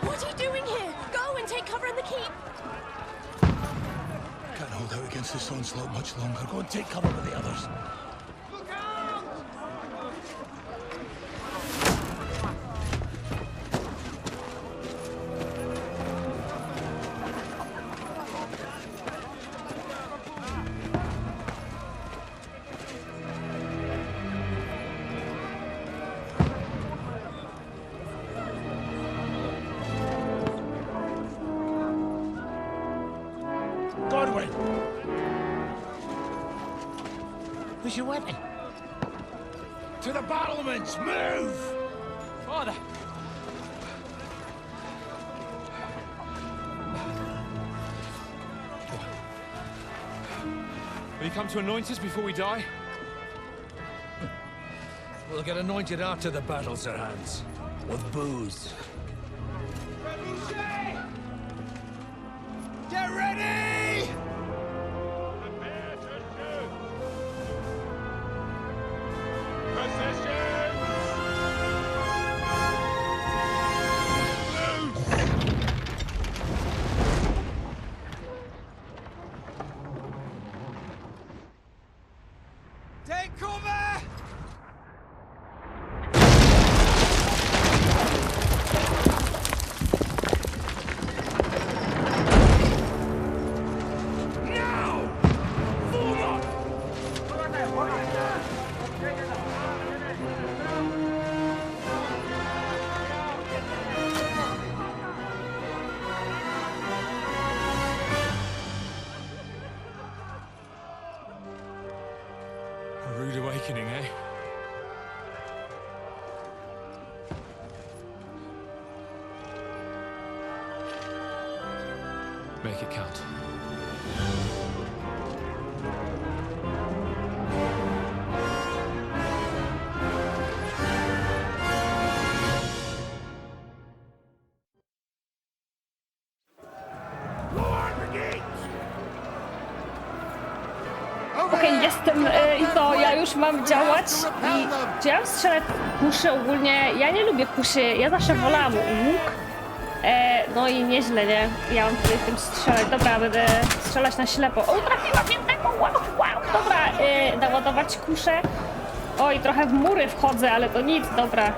What are you doing here? Go and take cover in the keep. Can't hold out against this onslaught much longer. Go and take cover with the others. Where's your weapon? To the battlements! Move! Father! Will you come to anoint us before we die? We'll get anointed after the battles are hands. With booze. Get ready! Prepare to shoot! Positions! Take cover! A rude awakening, eh? Make it count. Okej, jestem i to ja już mam działać i czy ja mam strzelać kuszy ogólnie? Ja nie lubię kuszy, ja zawsze wolałam łuk. No i nieźle, nie? Ja mam tutaj tym strzelać. Dobra, będę strzelać na ślepo. O, trafiłam jednego! Wow, wow! Dobra, naładować kuszę. Oj, trochę w mury wchodzę, ale to nic, dobra.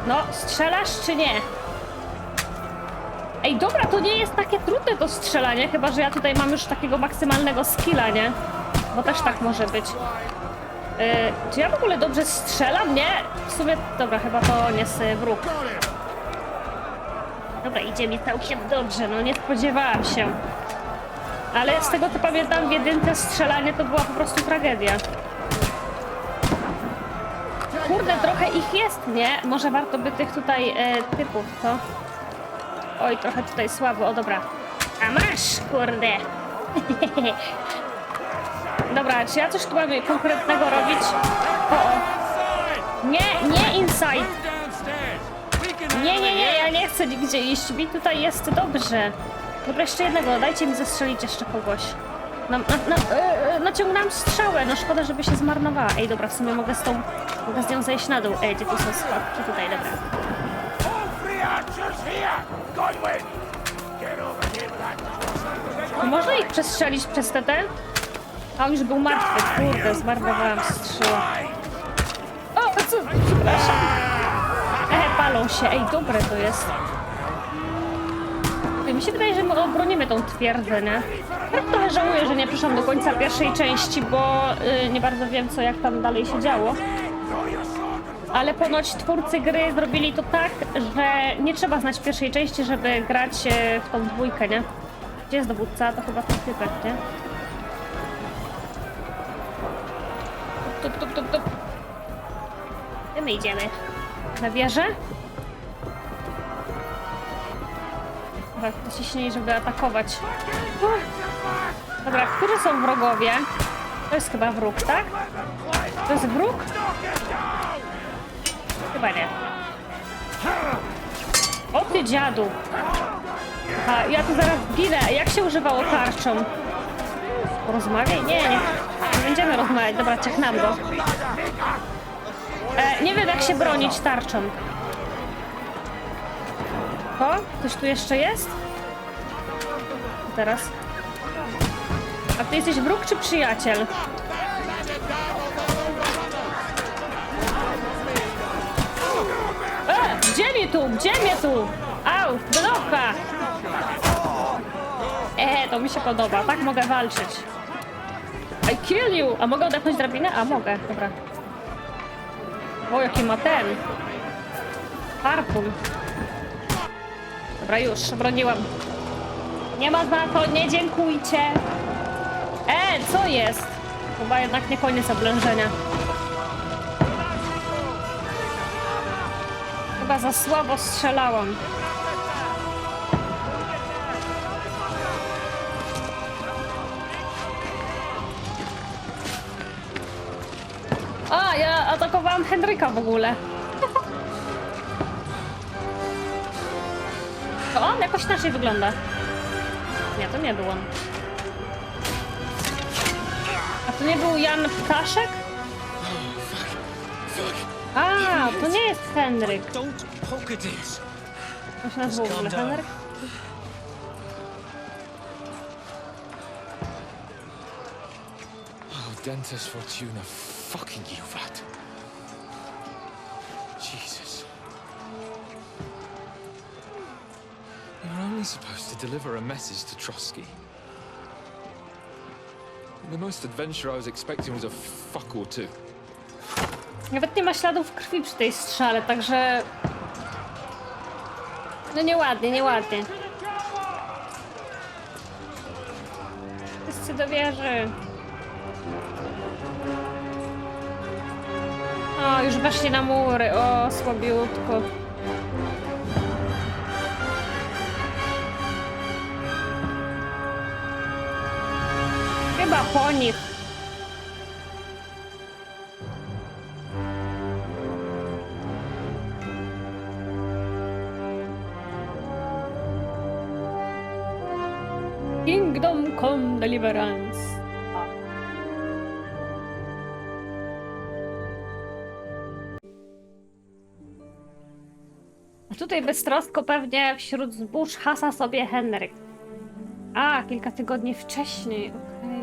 No, strzelasz czy nie? Ej, dobra, to nie jest takie trudne to strzelanie, chyba że ja tutaj mam już takiego maksymalnego skilla, nie? Bo też tak może być. Czy ja w ogóle dobrze strzelam? Nie? W sumie, dobra, chyba to nie jest wróg. Dobra, idzie mi całkiem dobrze, no nie spodziewałam się. Ale z tego co pamiętam, w jedynce strzelanie to była po prostu tragedia. Kurde, trochę ich jest, nie? Może warto by tych tutaj typów, co? Oj, trochę tutaj słabo, o dobra. A masz, kurde! Dobra, czy ja coś tu mam konkretnego robić? O. Nie, nie inside! Nie, ja nie chcę nigdzie iść, mi tutaj jest dobrze. Dobra, jeszcze jednego, dajcie mi zastrzelić jeszcze kogoś. Naciągnęłam strzałę, no szkoda, żeby się zmarnowała. Ej, dobra, w sumie mogę z nią zejść na dół. Ej, gdzie tu są schodki? Tutaj, dobra. Można ich przestrzelić przez TT? A on już był martwy. Kurde, zmarnowałam strzał. O, co? Przepraszam. Palą się. Ej, dobre to jest. Mi się wydaje, że my obronimy tą twierdzę, nie? Tak trochę żałuję, że nie przyszłam do końca pierwszej części, bo nie bardzo wiem, co jak tam dalej się działo. Ale ponoć twórcy gry zrobili to tak, że nie trzeba znać pierwszej części, żeby grać w tą dwójkę, nie? Gdzie jest dowódca? To chyba ten typek, nie? Tup. Gdzie my idziemy? Na wieżę? Dobra, naciśnij, żeby atakować. Dobra, którzy są wrogowie? To jest chyba wróg, tak? To jest wróg? Chyba nie. O ty dziadu! A ja tu zaraz ginę. Jak się używało tarczą? Porozmawiaj? Nie będziemy rozmawiać. Dobra, ciachnam go. Nie wiem, jak się bronić tarczą. O, ktoś tu jeszcze jest? Teraz. A ty jesteś wróg czy przyjaciel? Gdzie mnie tu? Gdzie mnie tu? Au, do nocha! To mi się podoba, tak mogę walczyć. I kill you! A mogę odepchnąć drabinę? A mogę, dobra. O, jaki ma ten. Harpun. Dobra, już, broniłam. Nie ma za to, nie dziękujcie. Co jest? Chyba jednak nie koniec oblężenia. Chyba za słabo strzelałam. Ja atakowałam Henryka w ogóle. To on jakoś inaczej wygląda. Nie, to nie był on. A to nie był Jan Ptaszek? To nie jest Henryk. To się nazywa w ogóle Henryk? Dentist Fortuna, fucking you, vat. Jesus. You're only supposed to deliver a message to Trotsky. The most adventure I was expecting was a fuck or two. Nawet nie ma śladów krwi przy tej strzale, także... No nieładnie, nieładnie. Wszyscy do wieży. O, już weszli na mury. O, słabiutko. Chyba po nich. Kingdom Come Deliverance. A tutaj beztrosko pewnie wśród zbóż hasa sobie Henryk. Kilka tygodni wcześniej, okej.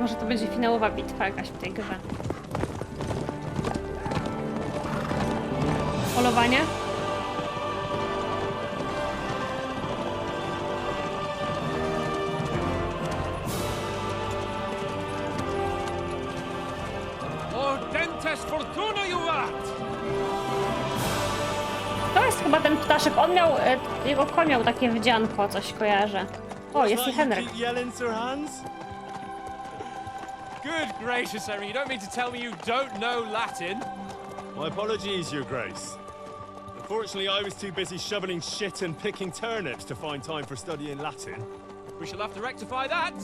Może to będzie finałowa bitwa jakaś w tej grze. Polowanie? To jest chyba ten ptaszek. On miał, jego koń miał takie wdzianko, coś kojarzę. O, jest i Henryk. Good gracious, Henry, you don't mean to tell me you don't know Latin? My apologies, Your Grace. Unfortunately, I was too busy shoveling shit and picking turnips to find time for studying Latin. We shall have to rectify that.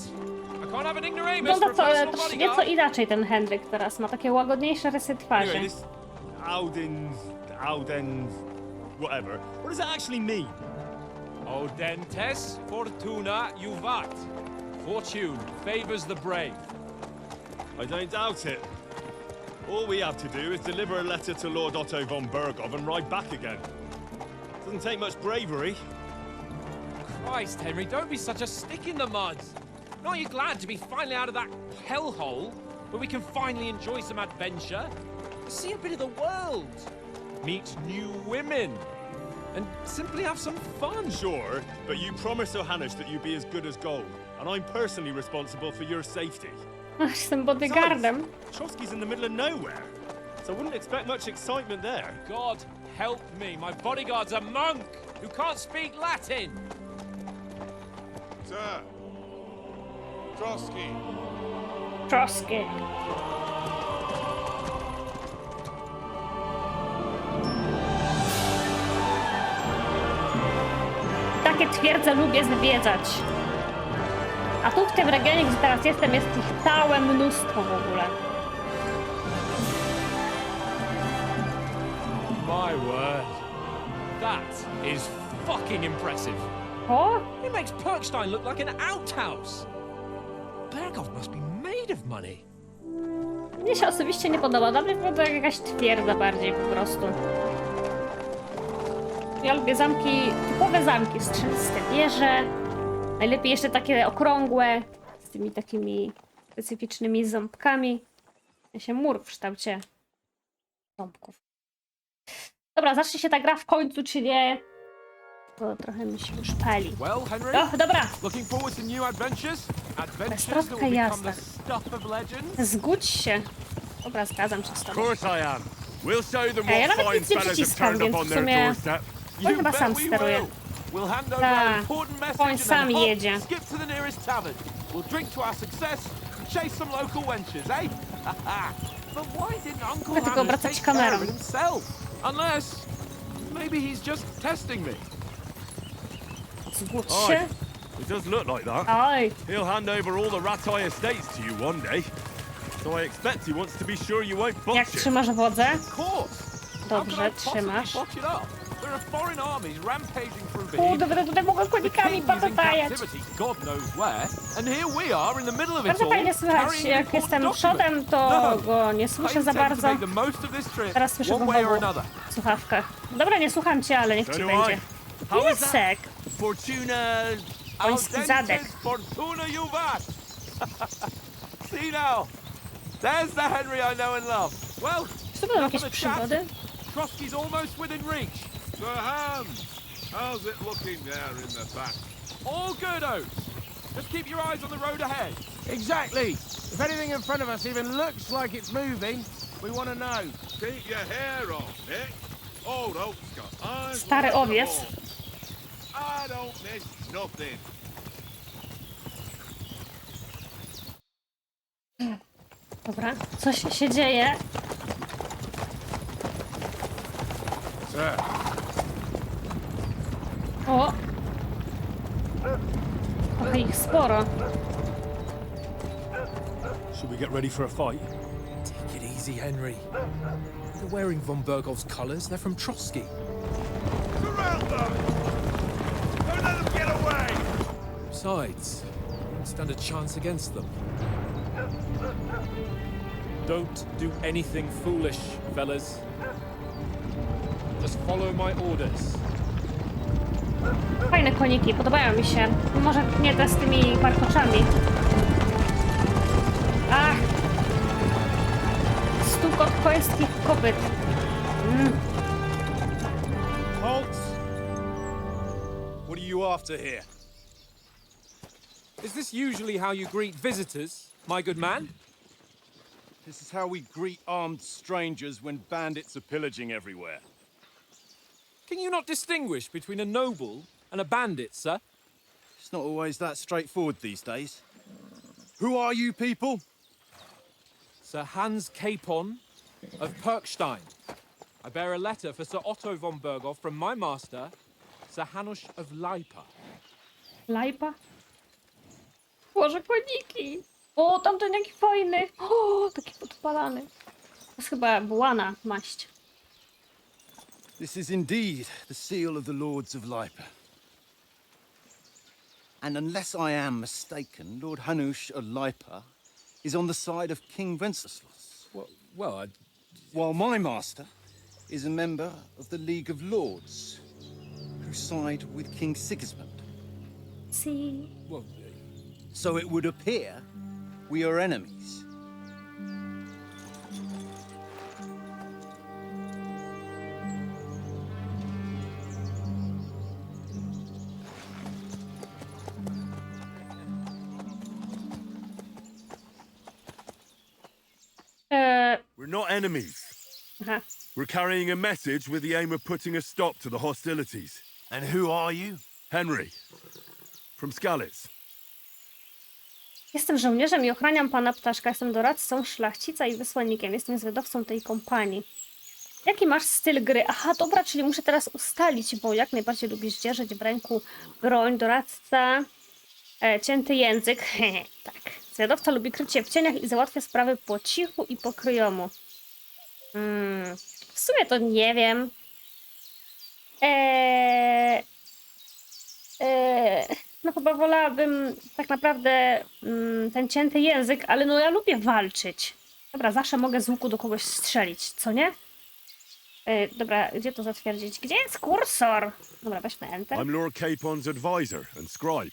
I can't have an ignoramus Wygląda for a personal to nieco bodyguard. inaczej ten Henryk teraz. Ma takie łagodniejsze rysy twarzy. Anyway, this Auden, whatever. What does that actually mean? Audentes fortuna juvat. Fortune favors the brave. I don't doubt it. All we have to do is deliver a letter to Lord Otto von Bergov and ride back again. Doesn't take much bravery. Christ, Henry, don't be such a stick in the mud. Aren't you glad to be finally out of that hellhole where we can finally enjoy some adventure? See a bit of the world, meet new women, and simply have some fun. Sure, but you promised Johannes that you'd be as good as gold, and I'm personally responsible for your safety. Jestem bodyguardem. Trotsky's in the middle of nowhere, so I wouldn't expect much excitement there. God help me, my bodyguard's a monk who can't speak Latin. Sir. Trotsky. Trotsky. Takie twierdze lubię zwiedzać. A tu w tym regionie, gdzie teraz jestem, jest ich całe mnóstwo w ogóle. My word. That is fucking impressive. O! It makes Perkstein look like an outhouse. Bergov must be made of money. Mnie się osobiście nie podoba. Dla mnie wygląda jak jakaś twierdza bardziej po prostu. Ja lubię zamki, typowe zamki, strzeliste wieże. Najlepiej jeszcze takie okrągłe, z tymi takimi specyficznymi ząbkami. Ja się mur w kształcie ząbków. Dobra, zacznie się ta gra w końcu, czy nie? Bo trochę mi się już pali. Well, Henry, O, dobra, looking forward to new adventures? Adventures that Beztroska will become jazda. the stuff of legends? zgódź się. Dobra, zgadzam się z Of tobą. course I am. We'll show them Ej, ja what nawet fine nic nie fellas have przyciskam, turned więc up on w their sumie... doorstep. On chyba sam bet we steruje. will. We'll hand over Ta, an important message on and sam then hop, jedzie. skip to the nearest tavern. We'll drink to our success and chase some local wenches, eh? But why didn't Uncle Tylko Hannes obracać take care kamerą. of it himself? Unless maybe he's just testing me. Zgódź Aye, się. it does look like that. Oj, He'll hand over all the Ratai estates to you one day. So I expect he wants to be sure you won't jak botch it. trzymasz wodzę? Of course. Dobrze, How could I possibly trzymasz. botch it up? There are foreign armies rampaging through Kurde, Bohemia. będę tutaj mogła The konikami king is in patatajać. captivity, God knows where, and here we are in the middle of it Bardzo all, fajnie słychać. carrying Jak important jestem documents. przodem, to No. go nie I słyszę za intend to bardzo. make the most of this trip, Teraz słyszę one go way or w another. słuchawkach. Dobra, nie słucham cię, ale niech So ci do będzie. I. How is that? Piesek. Fortuna... Koński zadek. Audentes fortuna juvat. See now, there's the Henry I know and love. Well, Czy to będą enough jakieś of the chat. przygody? Trotsky's almost within reach. Sir Hans, how's it looking there in the back? All good, Oates. Just keep your eyes on the road ahead. Exactly. If anything in front of us even looks like it's moving, we want to know. Keep your hair off, Nick. Old Oak's got eyes Stary like a owiec. hawk. I don't miss nothing. Dobra, coś się dzieje. Sir, O! Trochę ich sporo. Should we get ready for a fight? Take it easy, Henry. They're wearing von Bergov's colors. They're from Trotsky. surround them! Don't let them get away! Besides, we won't stand a chance against them. Don't do anything foolish, fellas. Just follow my orders. Fajne koniki, podobają mi się. Może nie te z tymi warkoczami. Ach! Stukot końskich kopyt. Halt! What are you after here? Is this usually how you greet visitors, my good man? This is how we greet armed strangers when bandits are pillaging everywhere. Can you not distinguish between a noble and a bandit, sir? It's not always that straightforward these days. Who are you people? Sir Hans Capon of Perkstein. I bear a letter for Sir Otto von Berghoff from my master, Sir Hanush of Leipa. Lajpa? Boże, koniki! O, tamten jaki fajny! O, taki podpalany. To jest chyba błana maść. This is indeed the seal of the Lords of Lipa. And unless I am mistaken, Lord Hanush of Lipa is on the side of King Wenceslas, Well, while my master is a member of the League of Lords, who side with King Sigismund. See? So it would appear we are enemies. We're not enemies. Aha. We're carrying a message with the aim of putting a stop to the hostilities. And who are you? Henry. From Skalitz. Jestem żołnierzem i ochraniam pana ptaszka. Jestem doradcą szlachcica i wysłannikiem. Jestem zwiadowcą tej kompanii. Jaki masz styl gry? Aha, dobra, czyli muszę teraz ustalić, bo jak najbardziej lubisz dzierżyć w ręku broń, doradca, cięty język. Tak. Zwiadowca lubi kryć się w cieniach i załatwia sprawy po cichu i po kryjomu. W sumie to nie wiem. No chyba wolałabym tak naprawdę ten cięty język, ale no ja lubię walczyć. Dobra, zawsze mogę z łuku do kogoś strzelić, co nie? Dobra, gdzie to zatwierdzić? Gdzie jest kursor? Dobra, weźmy Enter. I'm Lord Capon's advisor and scribe,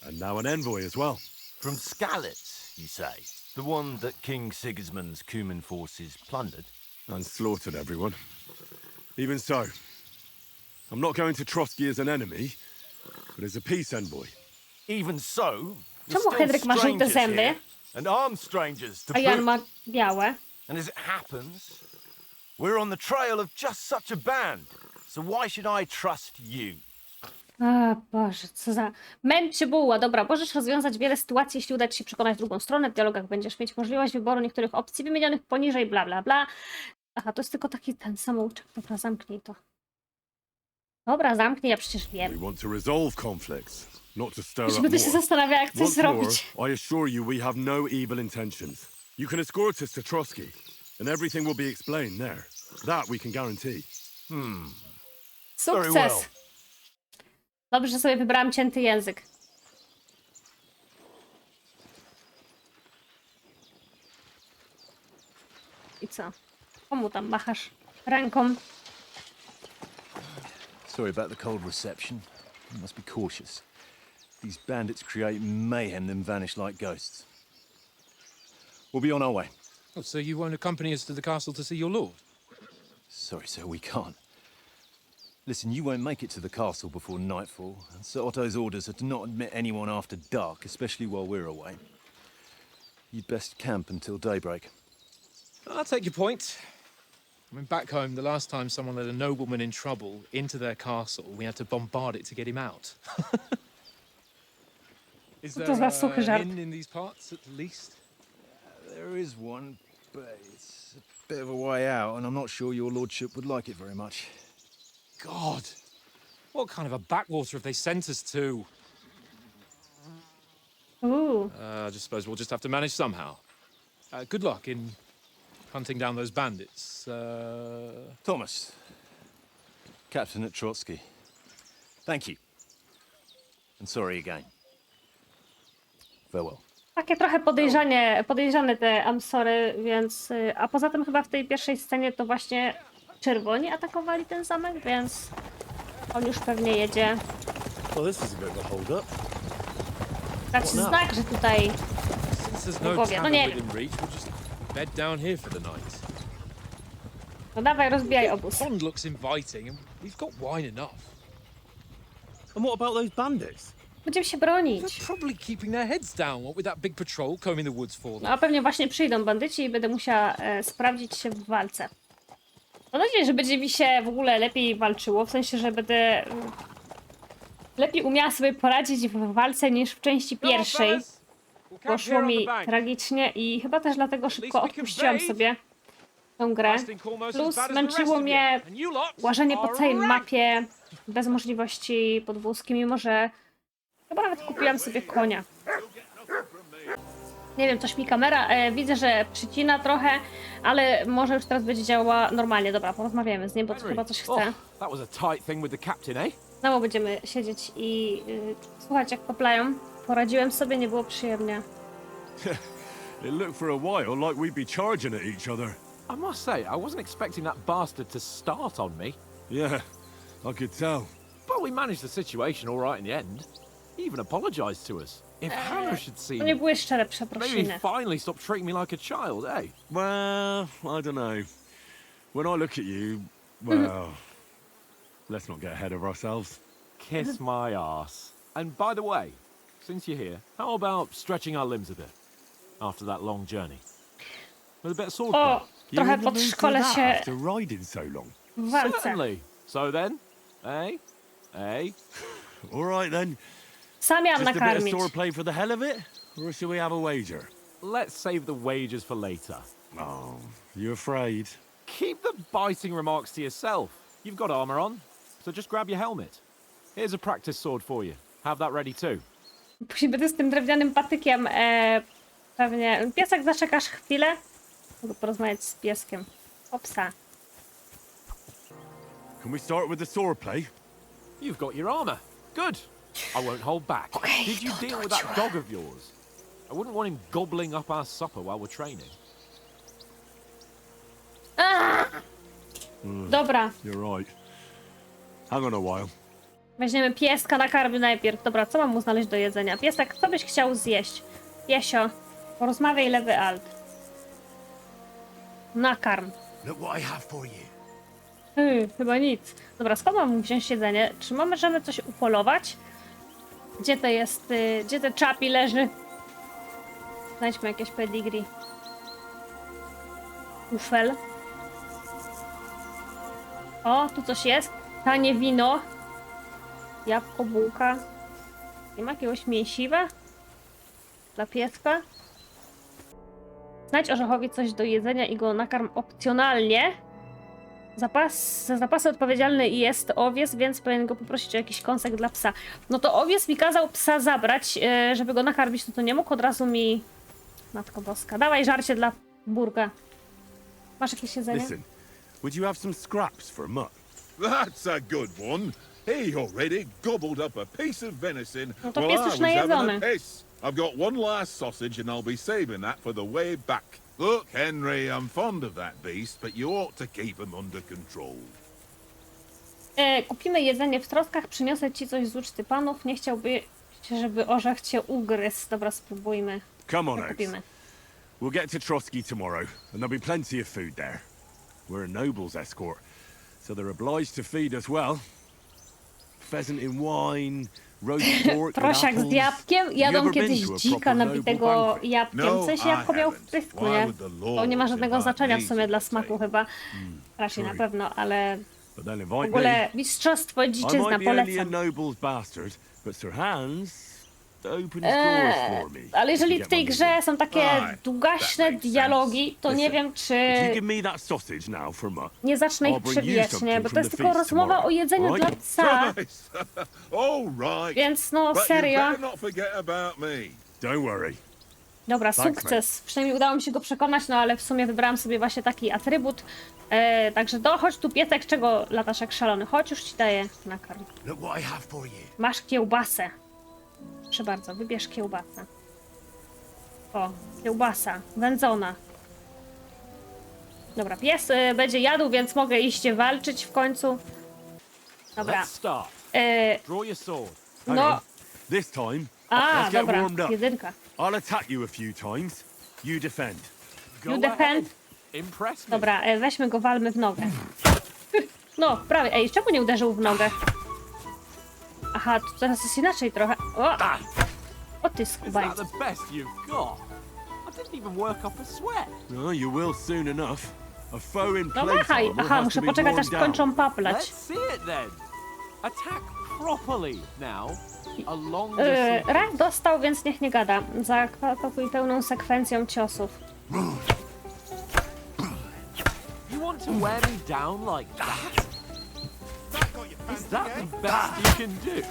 and now an envoy as well. From Skalitz, you say? The one that King Sigismund's Cuman forces plundered? And slaughtered everyone. Even so, I'm not going to Trotsky as an enemy, but as a peace envoy. Even so, we're Czemu still Henryk ma żółte strangers zęby, here, and armed strangers to a Jan boot. ma białe? And as it happens, we're on the trail of just such a band. So why should I trust you? A Boże, co za... Męczy buła. Dobra, możesz rozwiązać wiele sytuacji, jeśli uda ci się przekonać drugą stronę. W dialogach będziesz mieć możliwość wyboru niektórych opcji wymienionych poniżej, bla, bla, bla. Aha, to jest tylko taki ten samouczek. Dobra, zamknij to. Dobra, zamknij, ja przecież We wiem. want to resolve conflicts, not to stir Już up będę się more. zastanawiała, jak coś Once more, zrobić. I assure you we have no evil intentions. You can escort us to Trotsky, and everything will be explained there. That we can guarantee. Very well. Sukces! Dobrze, że sobie wybrałam cięty język. I co? Komu tam machasz ręką? Sorry about the cold reception. You must be cautious. These bandits create mayhem, then vanish like ghosts. We'll be on our way. Oh, so you won't accompany us to the castle to see your lord? Sorry, sir, we can't. Listen, you won't make it to the castle before nightfall, and Sir Otto's orders are to not admit anyone after dark, especially while we're away. You'd best camp until daybreak. I'll take your point. I mean, back home, the last time someone let a nobleman in trouble into their castle, we had to bombard it to get him out. Is Co to there za suchy a żart? inn in these parts, at least? There is one, but it's a bit of a way out, and I'm not sure your lordship would like it very much. God, what kind of a backwater have they sent us to? Uuu. I just suppose we'll just have to manage somehow. Good luck in hunting down those bandits. Thomas, captain at Trotsky. Thank you. And sorry again. Farewell. Takie trochę podejrzane te amsory, więc... A poza tym chyba w tej pierwszej scenie to właśnie czerwoni atakowali ten zamek, więc on już pewnie jedzie Well, this is a bit of a hold-up. dać znak, że tutaj... Since there's no Bogowie, no tavern nie. within reach, we'll just bed down here for the night. No dawaj, rozbijaj obóz. Pond looks inviting, and we've got wine enough. And what about those bandits? Będziemy się bronić. They're probably keeping their heads down, what with that big patrol combing the woods for No them. a pewnie właśnie przyjdą bandyci i będę musiała sprawdzić się w walce. Mam nadzieję, że będzie mi się w ogóle lepiej walczyło, w sensie, że będę lepiej umiała sobie poradzić w walce niż w części pierwszej. Poszło mi tragicznie i chyba też dlatego szybko odpuściłam sobie tą grę. Plus męczyło mnie łażenie po całej mapie bez możliwości podwózki, mimo że chyba nawet kupiłam sobie konia. Nie wiem, coś mi kamera, widzę, że przycina trochę, ale może już teraz będzie działała normalnie. Dobra, porozmawiamy z nim, bo to chyba coś chce. Oh, that was a tight thing with the captain, eh? Znowu będziemy siedzieć i słuchać, jak poplają. Poradziłem sobie, nie było przyjemnie. It looked for a while like we'd be charging at each other. I must say, I wasn't expecting that bastard to start on me. Yeah, I could tell. But we managed the situation all right in the end. He even apologized to us. If Hannah should see To nie me, były szczere maybe przeprosiny. he'd finally stop treating me like a child, eh? Well, I don't know. When I look at you, well, let's not get ahead of ourselves. Kiss my ass. And by the way, since you're here, how about stretching our limbs a bit after that long journey? With a bit of sword play? O, trochę podszkolę się After riding so long. w walce. Certainly. So then, eh? Eh? All right then. Sam miałam Just a bit of nakarmić. swordplay for the hell of it, or shall we have a wager? Let's save the wages for later. Oh, you afraid? Keep the biting remarks to yourself. You've got armor on, so just grab your helmet. Here's a practice sword for you. Have that ready too. Później będę z tym drewnianym patykiem pewnie... Piesek, zaczekasz chwilę? Mogę porozmawiać z pieskiem. O psa. Can we start with the swordplay? You've got your armor. Good. I won't hold back. Okay, Did you deal with that dog of yours? I wouldn't want him gobbling up our supper while we're training. Dobra, You're right. Hang on a while. weźmiemy pieska na karmy najpierw. Dobra, co mam mu znaleźć do jedzenia? Piesek, co byś chciał zjeść? Piesio, porozmawiaj lewy alt. Nakarm. Look what I have for you. Chyba nic. Dobra, skąd mam mu wziąć jedzenie? Czy możemy coś upolować? Gdzie to jest? Gdzie te czapi leży? Znajdźmy jakieś pedigree. Ufel. O, tu coś jest. Tanie wino. Jabłko, bułka. Nie ma jakiegoś mięsiwa? Dla pieska? Znajdź orzechowi coś do jedzenia i go nakarm opcjonalnie. Za zapasy odpowiedzialny jest owiec, więc powinien go poprosić o jakiś kąsek dla psa. No to owiec mi kazał psa zabrać, żeby go nakarmić, no to nie mógł od razu mi... Matko Boska, dawaj żarcie dla burga. Masz jakieś jedzenie? Listen, would you have some scraps for Mutt? That's a good one. He already gobbled up a piece of venison No to while I pies was już having najedzony. a piss. I've got one last sausage and I'll be saving that for the way back. Look, Henry, I'm fond of that beast, but you ought to keep him under control. Kupimy jedzenie w troskach, przyniosę ci coś z uczty panów. Nie chciałby, żeby orzech cię ugryzł. Dobra, spróbujmy. Come on, Co Oaks. kupimy? We'll get to Trotsky tomorrow, and there'll be plenty of food there. We're a noble's escort, so they're obliged to feed us well. Pheasant in wine, roast pork and Prosiak z apples. jabłkiem. You Jadłem ever been kiedyś to a dzika proper noble nabitego banquet? jabłkiem. No, Coś I jabłko miał w haven't. pysku, Why nie? would the To nie ma Lord żadnego invite znaczenia w me sumie to dla the smaku table? chyba. Raczej na true. pewno, ale But they'll w invite ogóle me. mistrzostwo I dziczyzna, might be only a polecam. noble's bastard, but Sir Hans opens doors for me. Ale jeżeli You w get tej my grze meaning? są takie Aye, długaśne that makes dialogi, to nie Listen, wiem, If you czy give me that sausage now for Mutt, nie zacznę ich I'll bring you przewijać, something nie? Bo to from jest the tylko feast rozmowa tomorrow, o jedzeniu right? dla psa, Nice. All right. więc no But you serio. better not forget about me. don't worry. Dobra, Thanks, sukces. Przynajmniej udało mi się go przekonać, no ale w sumie wybrałam sobie właśnie taki atrybut. Także chodź tu piesek, czego latasz jak szalony? Chodź, już ci daję nakarm. Look what I have for you. Masz kiełbasę. Proszę bardzo, wybierz kiełbasę. O, kiełbasa, wędzona. Dobra, pies będzie jadł, więc mogę iść walczyć w końcu. Dobra. Let's start. Draw your sword. Hang No, on. This time, a, let's get dobra, warmed up. jedynka. I'll attack you a few times. You defend. Go You defend. ahead. Impress me. Dobra, weźmy go, walmy w nogę. No, prawie. Ej, czemu nie uderzył w nogę? Aha, tu teraz jest inaczej trochę. O ty Is that skubańcu. the best you've got? I didn't even work up a sweat. No, you will soon enough. A foe in No plate machaj. armor Aha, has muszę to be poczekać, aż worn down. skończą paplać. Let's see it then. Attack properly now. Along the Rak dostał, więc niech nie gada. Zaatakuj pełną sekwencją ciosów. You want to wear me down like that? Is that the best you can do?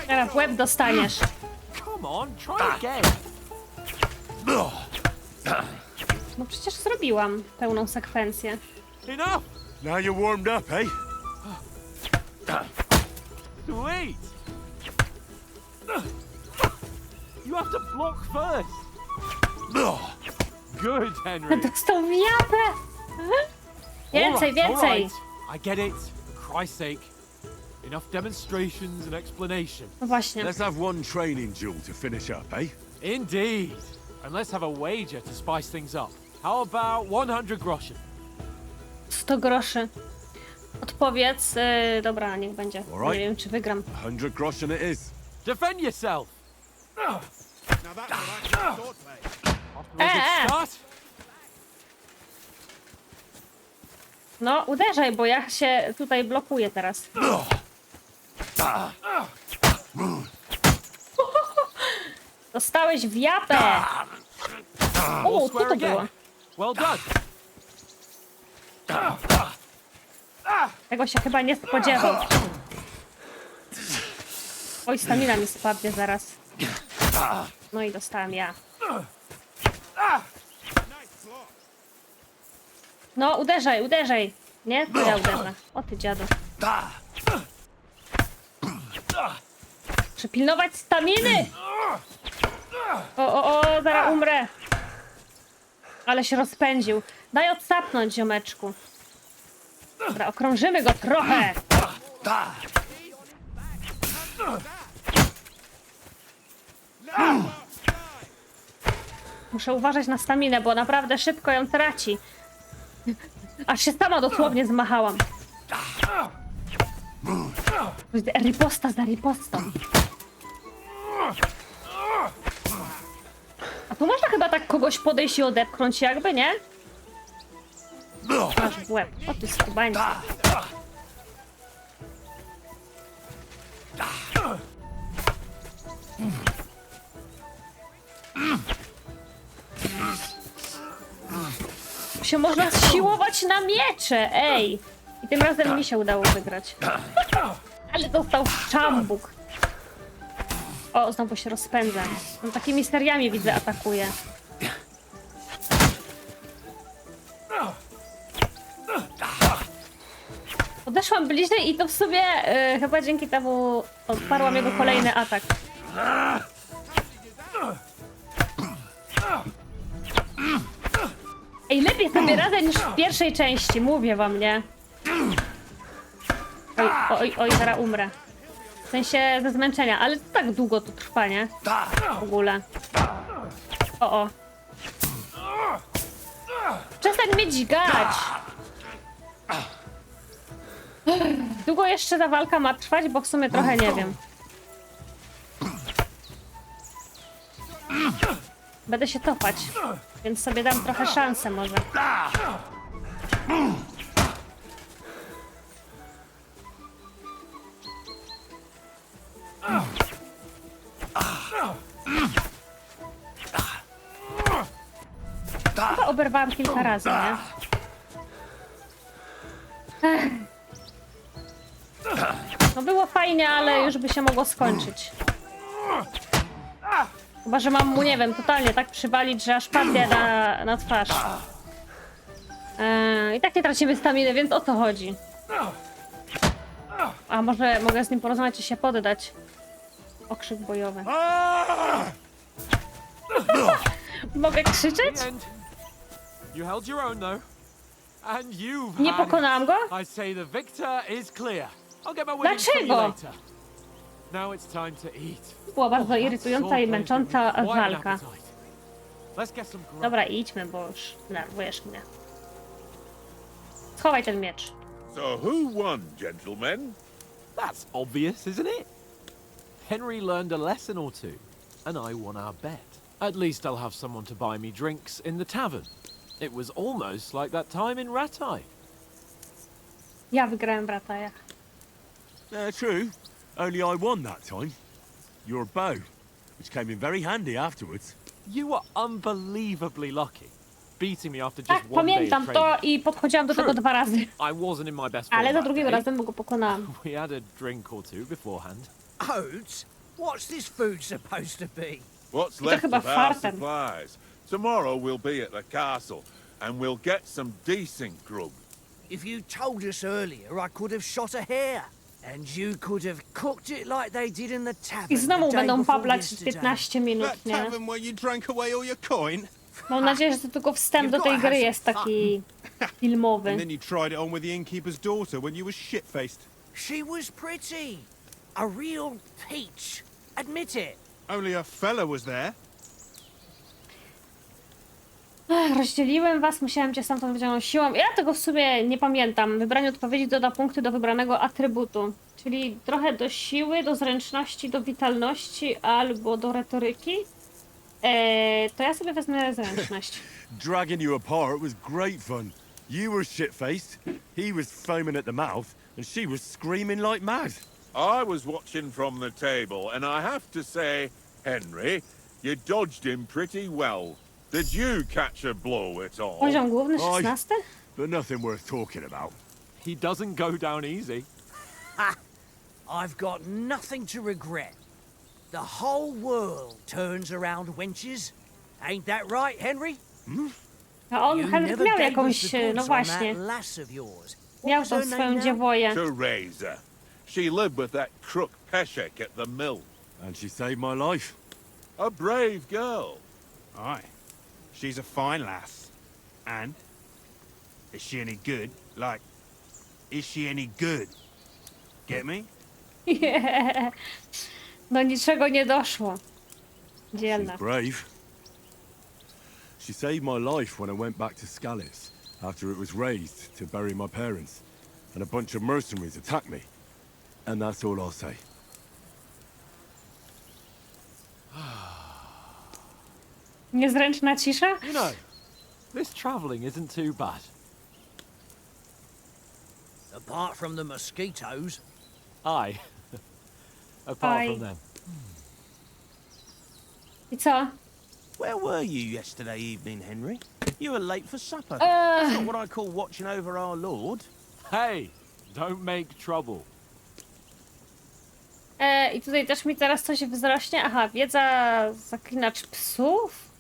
Teraz w łeb dostaniesz. Come on, try again. No przecież zrobiłam pełną sekwencję. Enough. Now you're warmed up, eh? Sweet. You have to block first. Good, Henry. Dostał w japę! Więcej, All więcej! right. I get it. For Christ's sake. Enough demonstrations and explanation. No właśnie. Let's have one training duel to finish up, eh? Indeed. And let's have a wager to spice things up. How about 100 groschen? 100 groszy. Odpowiedz. Dobra, niech będzie. Alright. Nie wiem, czy wygram. 100 groschen it is. Defend yourself. Now that's an actual sword play. After a good start. No, uderzaj, bo ja się tutaj blokuję teraz. Dostałeś w japę! O, co to było? Well done. Tego się chyba nie spodziewał. Oj, stamina mi spadnie zaraz. No i dostałem ja. No, uderzaj, uderzaj. Nie? To ja uderzę. O ty dziadu. Muszę pilnować staminy! O, zaraz umrę. Ale się rozpędził. Daj odsapnąć, ziomeczku. Dobra, okrążymy go trochę. Muszę uważać na staminę, bo naprawdę szybko ją traci. Aż się sama dosłownie zmachałam. Riposta za ripostą. A tu można chyba tak kogoś podejść i odepchnąć jakby, nie? Masz w łeb. O ty skubańcu. Się można siłować na miecze, ej! I tym razem mi się udało wygrać. Ale dostał czambuk. O, znowu się rozpędza. On takimi seriami, widzę, atakuje. Podeszłam bliżej i to w sobie chyba dzięki temu odparłam jego kolejny atak. Ej, lepiej sobie radzę niż w pierwszej części, mówię wam, nie? Oj, zaraz umrę. W sensie ze zmęczenia, ale tak długo to trwa, nie? W ogóle. O. Przestań mnie dźgać! Długo jeszcze ta walka ma trwać, bo w sumie trochę nie wiem. Będę się topać, więc sobie dam trochę szansę może. Chyba oberwałam kilka razy, nie? No było fajnie, ale już by się mogło skończyć. Chyba, że mam mu, nie wiem, totalnie tak przywalić, że aż padnie na twarz. I tak nie tracimy staminy, więc o co chodzi? A może mogę z nim porozmawiać i się poddać? Okrzyk bojowy. Mogę krzyczeć? You held your own though. And you've Nie had pokonałam go? it. I say the victor is clear. I'll get my winnings from you Dlaczego? later. Now it's time to eat. Była bardzo irytująca i męcząca walka. Let's get some grub. Dobra, idźmy, bo już nerwujesz mnie. Schowaj ten miecz. So who won, gentlemen? That's obvious, isn't it? Henry learned a lesson or two, and I won our bet. At least I'll have someone to buy me drinks in the tavern. It was almost like that time in Ratai. Ja wygrałem w Ratajach. True. Only I won that time. Your bow, which came in very handy afterwards. You were unbelievably lucky, beating me after just Tak, one day pamiętam of to training. i podchodziłam do tego 2 razy. I wasn't in my best form Ale za that drugiego day. razem go pokonałam. We had a drink or two beforehand. Oats? What's this food supposed to be? What's to left chyba of our fartem. supplies? Tomorrow we'll be at the castle, and we'll get some decent grub. If you told us earlier, I could have shot a hare. And you could have cooked it like they did in the tavern. I znowu the day będą before pablać yesterday. 15 minut, That nie? tavern where you drank away all your coin? Mam nadzieję, że to tylko wstęp do tej gry jest taki filmowy. And then you tried it on with the innkeeper's daughter when you were shit-faced. She was pretty. A real peach. Admit it. Only a fella was there. Rozdzieliłem was, musiałem cię stamtąd wyciągnąć siłą. Ja tego w sumie nie pamiętam. Wybranie odpowiedzi doda punkty do wybranego atrybutu. Czyli trochę do siły, do zręczności, do witalności albo do retoryki. To ja sobie wezmę zręczność. Dragging you apart was great fun. You were shit-faced, he was foaming at the mouth, and she was screaming like mad. I was watching from the table, and I have to say, Henry, you dodged him pretty well. Did you catch a blow at all? Poziom główny 16? But nothing worth talking about. He doesn't go down easy. Ha! I've got nothing to regret. The whole world turns around wenches. Ain't that right, Henry? A on You Henryk never miał gave us jakąś, the no goods on właśnie, that lass of yours. What miał was tą her name swoją now? dziewoję. Teresa. She lived with that crook Peshek at the mill. And she saved my life. A brave girl. Aye. She's a fine lass. And? Is she any good? Like, Is she any good? Get me? Nie. Do niczego nie doszło. She's Dzielna. brave. She saved my life when I went back to Scallis after it was razed to bury my parents, and a bunch of mercenaries attacked me. And that's all I'll say. Niezręczna cisza? You know, this travelling isn't too bad. Apart from the mosquitoes. Aye. Apart Aye. from them. I co? Where were you yesterday evening, Henry? You were late for supper. It's not what I call watching over our Lord. Hey, don't make trouble. I tutaj też mi teraz coś wzrośnie. Aha, wiedza zaklinacz psów?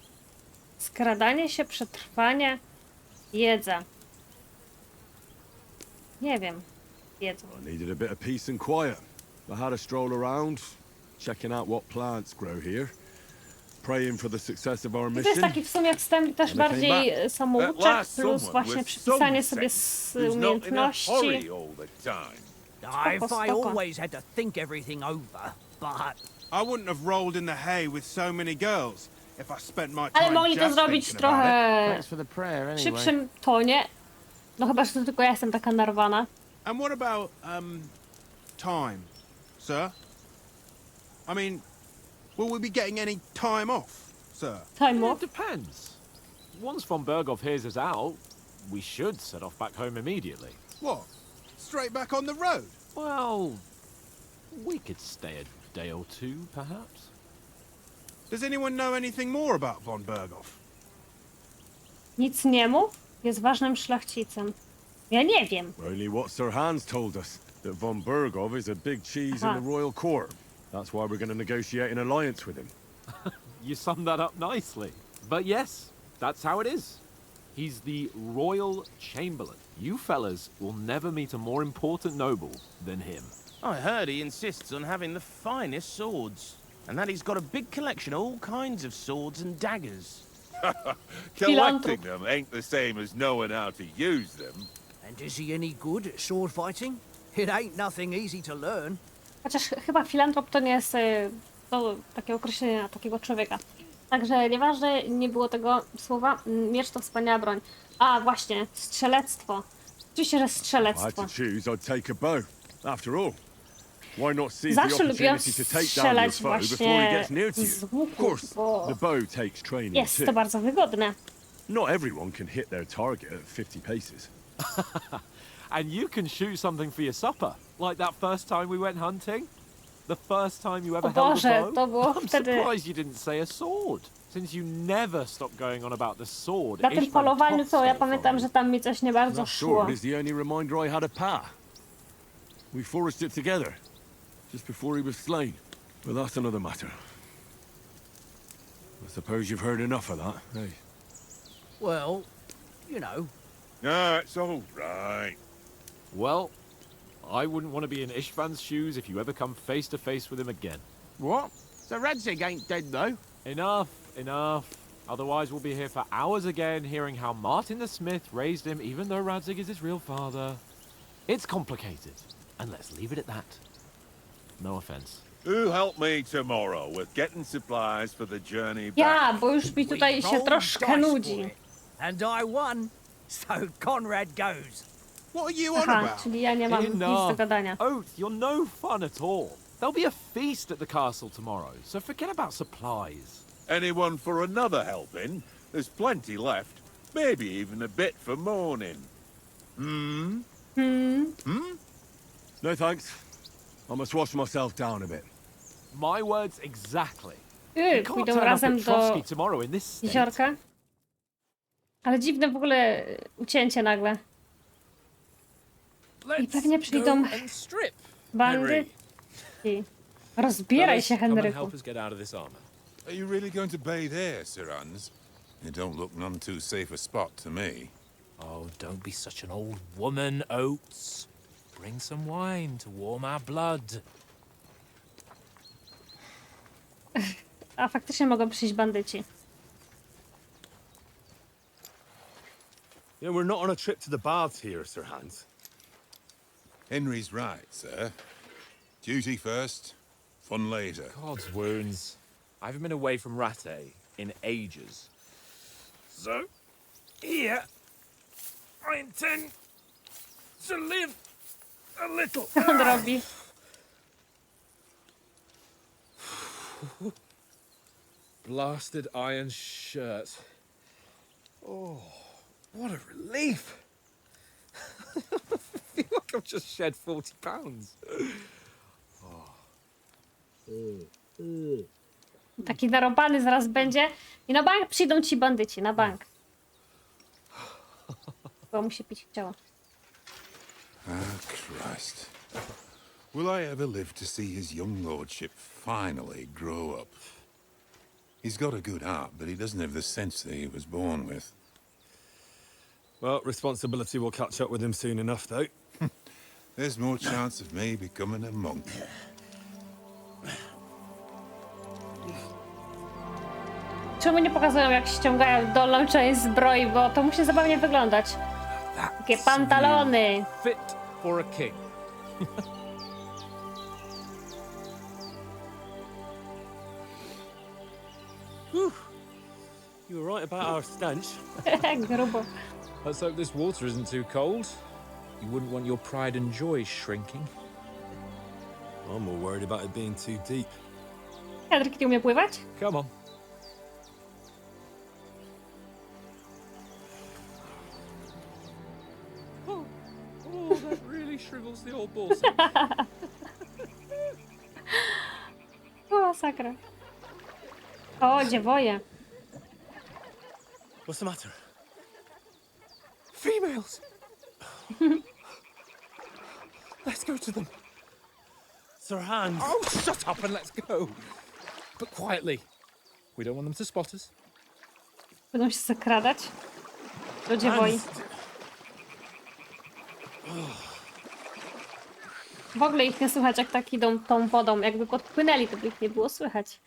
Skradanie się, przetrwanie, wiedza. Nie wiem. Wiedza. I needed a bit of peace and quiet. I had a stroll around, checking out what plants grow here, praying for the success of our I to jest mission. taki w sumie wstęp też bardziej samouczek, plus właśnie przypisanie sobie umiejętności. If I spoko. always had to think everything over, but I wouldn't have rolled in the hay with so many girls if I spent my Ale time mogli to just zrobić thinking about it. trochę Thanks for the prayer, w anyway. szybszym tonie. No chyba, że to tylko ja jestem taka narwana. And what about, time, sir? I mean, will we be getting any time off, sir? Time It off. depends. Once von Berghoff hears us out, we should set off back home immediately. What? Straight back on the road? Well, we could stay a day or two, perhaps. Does anyone know anything more about von Berghoff? Nic nie mów. Jest ważnym szlachcicem. Ja nie wiem. Only what Sir Hans told us, that von Berghoff is a big cheese Aha. in the royal court. That's why we're going to negotiate an alliance with him. You summed that up nicely. But yes, that's how it is. He's the royal chamberlain. You fellas will never meet a more important noble than him. I heard he insists on having the finest swords, and that he's got a big collection of all kinds of swords and daggers. Collecting them ain't the same as knowing how to use them. and is he any good at sword fighting? It ain't nothing easy to learn. Chociaż chyba filantrop to nie jest to takie określenie na takiego człowieka. Także nieważne, nie było tego słowa. Miecz to wspaniała broń. A właśnie, strzelectwo. Oczywiście, że If I had strzelectwo. to choose, I'd take a bow. After all, why not seize the Zawsze lubiłam opportunity to take down your strzelać foe before he właśnie gets near to z you? Of łuku, course, bo the bow takes training jest to too. bardzo wygodne. Not everyone can hit their target at 50 paces. And you can shoot something for your supper, like that first time we went hunting. The first time you ever O held a Boże, bow. to było I'm wtedy... surprised you didn't say a sword, since you never stopped going on about the sword. Na tym Ishvan polowaniu Toth to ja stole pamiętam, from że tam mi coś nie bardzo That szło. sword is the only reminder I had of Pa. We forged it together, just before he was slain. But that's another matter. I suppose you've heard enough of that, hey? Well, you know. No, it's all right. Well, I wouldn't want to be in Ishvan's shoes if you ever come face to face with him again. What? So Radzig ain't dead, though? Enough, enough. Otherwise we'll be here for hours again hearing how Martin the Smith raised him even though Radzig is his real father. It's complicated, and let's leave it at that. No offense. Who help me tomorrow with getting supplies for the journey back? Ja, bo już mi tutaj We się rolled troszkę dice for nudzi. it, and I won. So Conrad goes. What are you on Aha, about? czyli ja nie mam nic do gadania. Oath, you're no fun at all. There'll be a feast at the castle tomorrow, so forget about supplies. Anyone for another helping? There's plenty left. Maybe even a bit for morning. No thanks. I must wash myself down a bit. My words exactly. We can't Pójdą turn up razem at Trotsky do tomorrow in this state. jeziorka. Ale dziwne w ogóle ucięcie nagle. I pewnie przyjdą bandyci. Rozbieraj się, Henryku. Are you really going to bathe here, Sir Hans? It don't look none too safe a spot to me. Oh, don't be such an old woman, Oates. Bring some wine to warm our blood. A faktycznie mogą przyjść bandyci. Yeah, we're not on a trip to the baths here, Sir Hans. Henry's right, sir. Duty first, fun later. God's wounds. I haven't been away from Rattay in ages. So, here, I intend to live a little. Co on robi? Blasted iron shirt. Oh, what a relief. I feel like I've just shed 40 pounds. Taki narąbany zaraz będzie. I na bank przyjdą ci bandyci, na bank. Bo mu się pić chciało. Ah, Christ. Will I ever live to see his young lordship finally grow up? He's got a good heart, but he doesn't have the sense that he was born with. Well, responsibility will catch up with him soon enough, though. There's more chance of me becoming a monk. Czemu nie pokazują, jak ściągają dolną część zbroi, bo to musi zabawnie wyglądać. Takie pantalony. Fit for a king. You were right about our stench. Grubo. Let's hope this water isn't too cold. You wouldn't want your pride and joy shrinking. I'm more worried about it being too deep. Henryk nie umie pływać? Come on. Oh, that really shrivels the old balls. O, sakra. O, dziewoje. What's the matter? Females! Let's go to them. Sir Hans. Oh, shut up and let's go. But quietly. We don't want them to spot us. Będą się zakradać do dziewoi. W ogóle ich nie słychać, jak tak idą tą wodą. Jakby podpłynęli, to by ich nie było słychać.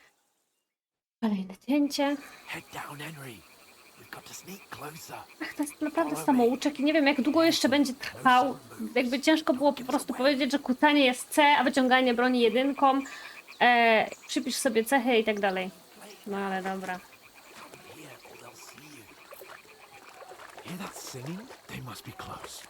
Kolejne cięcie. Head down, Henry. We've got to sneak closer. Ach, to jest naprawdę samouczek i nie wiem, jak długo jeszcze będzie trwał. Jakby ciężko było po prostu powiedzieć, że kucanie jest C, a wyciąganie broni jedynką. Przypisz sobie cechy i tak dalej. No ale dobra. Hear that singing? They must be close.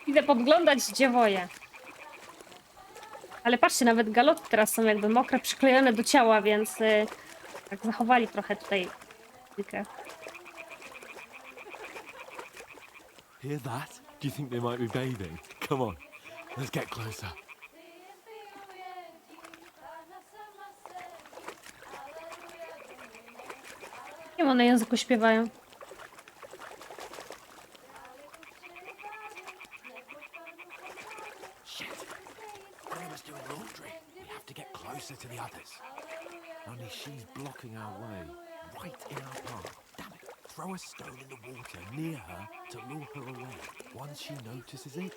Idę podglądać dziewoje. Ale patrzcie, nawet galoty teraz są jakby mokre, przyklejone do ciała, więc tak zachowali trochę tutaj. Hear that? Do you think they might be bathing? Come on, let's get closer. Jakim one języku śpiewają? To the others. Only she's blocking our way, right in our path. Damn it! Throw a stone in the water near her to lure her away. Once she notices it,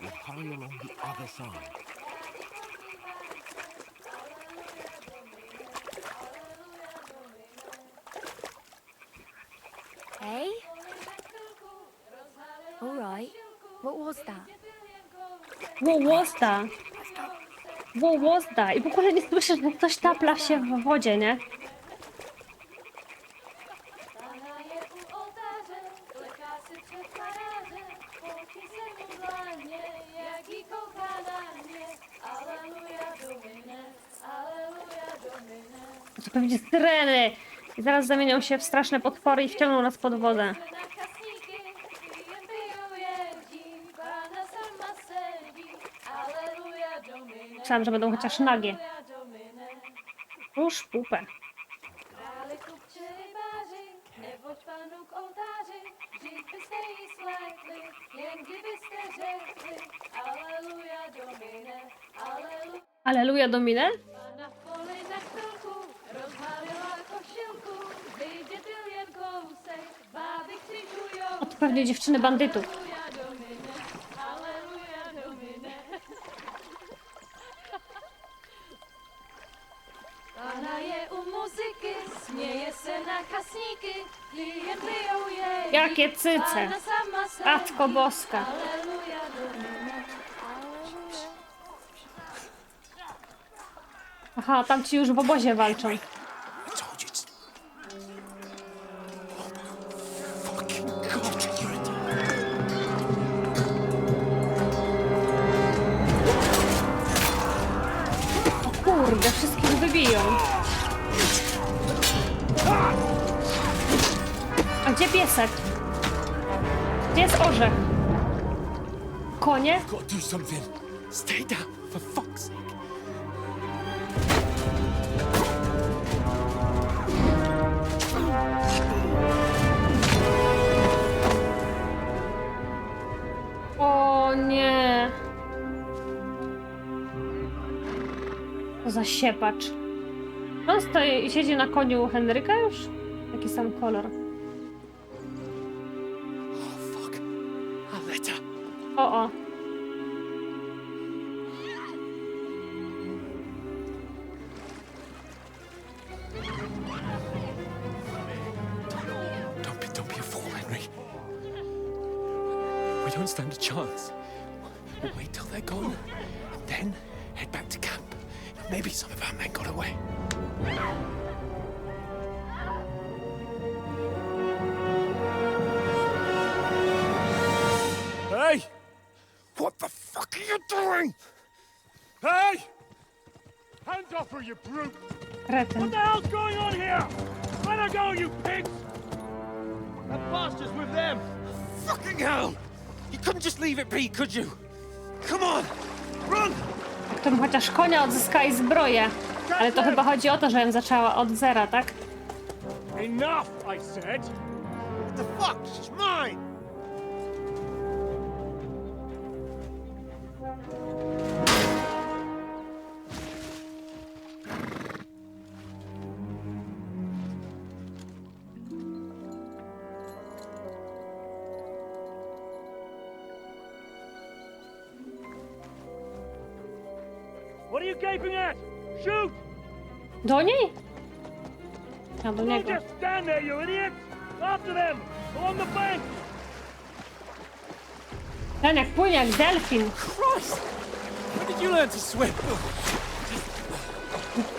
we'll hurry along the other side. Hey? All right. What was that? Łołozda! Łołozda! I w ogóle nie słyszę, że ktoś tapla się w wodzie, nie? To pewnie syreny! I zaraz zamienią się w straszne potwory i wciągną nas pod wodę. Myślałam, że będą chociaż nagie. Już pupę. Aleluja, Domine? O, to pewnie dziewczyny bandytów. Pana je u muzyky, směje se na kasníky, Jakie cyce! Matko Boska! Aha, tam ci już w obozie walczą. O kurde, wszystkich wybiją. A gdzie piesek? Gdzie jest orzech? Konie? Gotta do something. Stay down, for fuck's sake. O nie. To za siepacz. On stoi i siedzi na koniu Henryka już? Jaki sam kolor. Oh, fuck. A letter. O. Don't be a fool, Henry. We don't stand a chance. We'll wait till they're gone, and then head back to camp. Maybe some of our men got away. Hey! What the fuck are you doing? Hey! Hands off her, you brute! Kretyn. What the hell's going on here? Let her go, you pigs! That bastard's with them! Fucking hell! You couldn't just leave it be, could you? Come on! Run! To bym chociaż konia odzyskała i zbroję. Ale to chyba chodzi o to, żebym zaczęła od zera, tak? Enough, I said! What the fuck? She's mine! What are you gaping at? Shoot! Do niej? Ja do niego. Just stand there, you idiots! After them! Along the bank! Ten jak płynie, jak delfin. Christ! When did you learn to swim?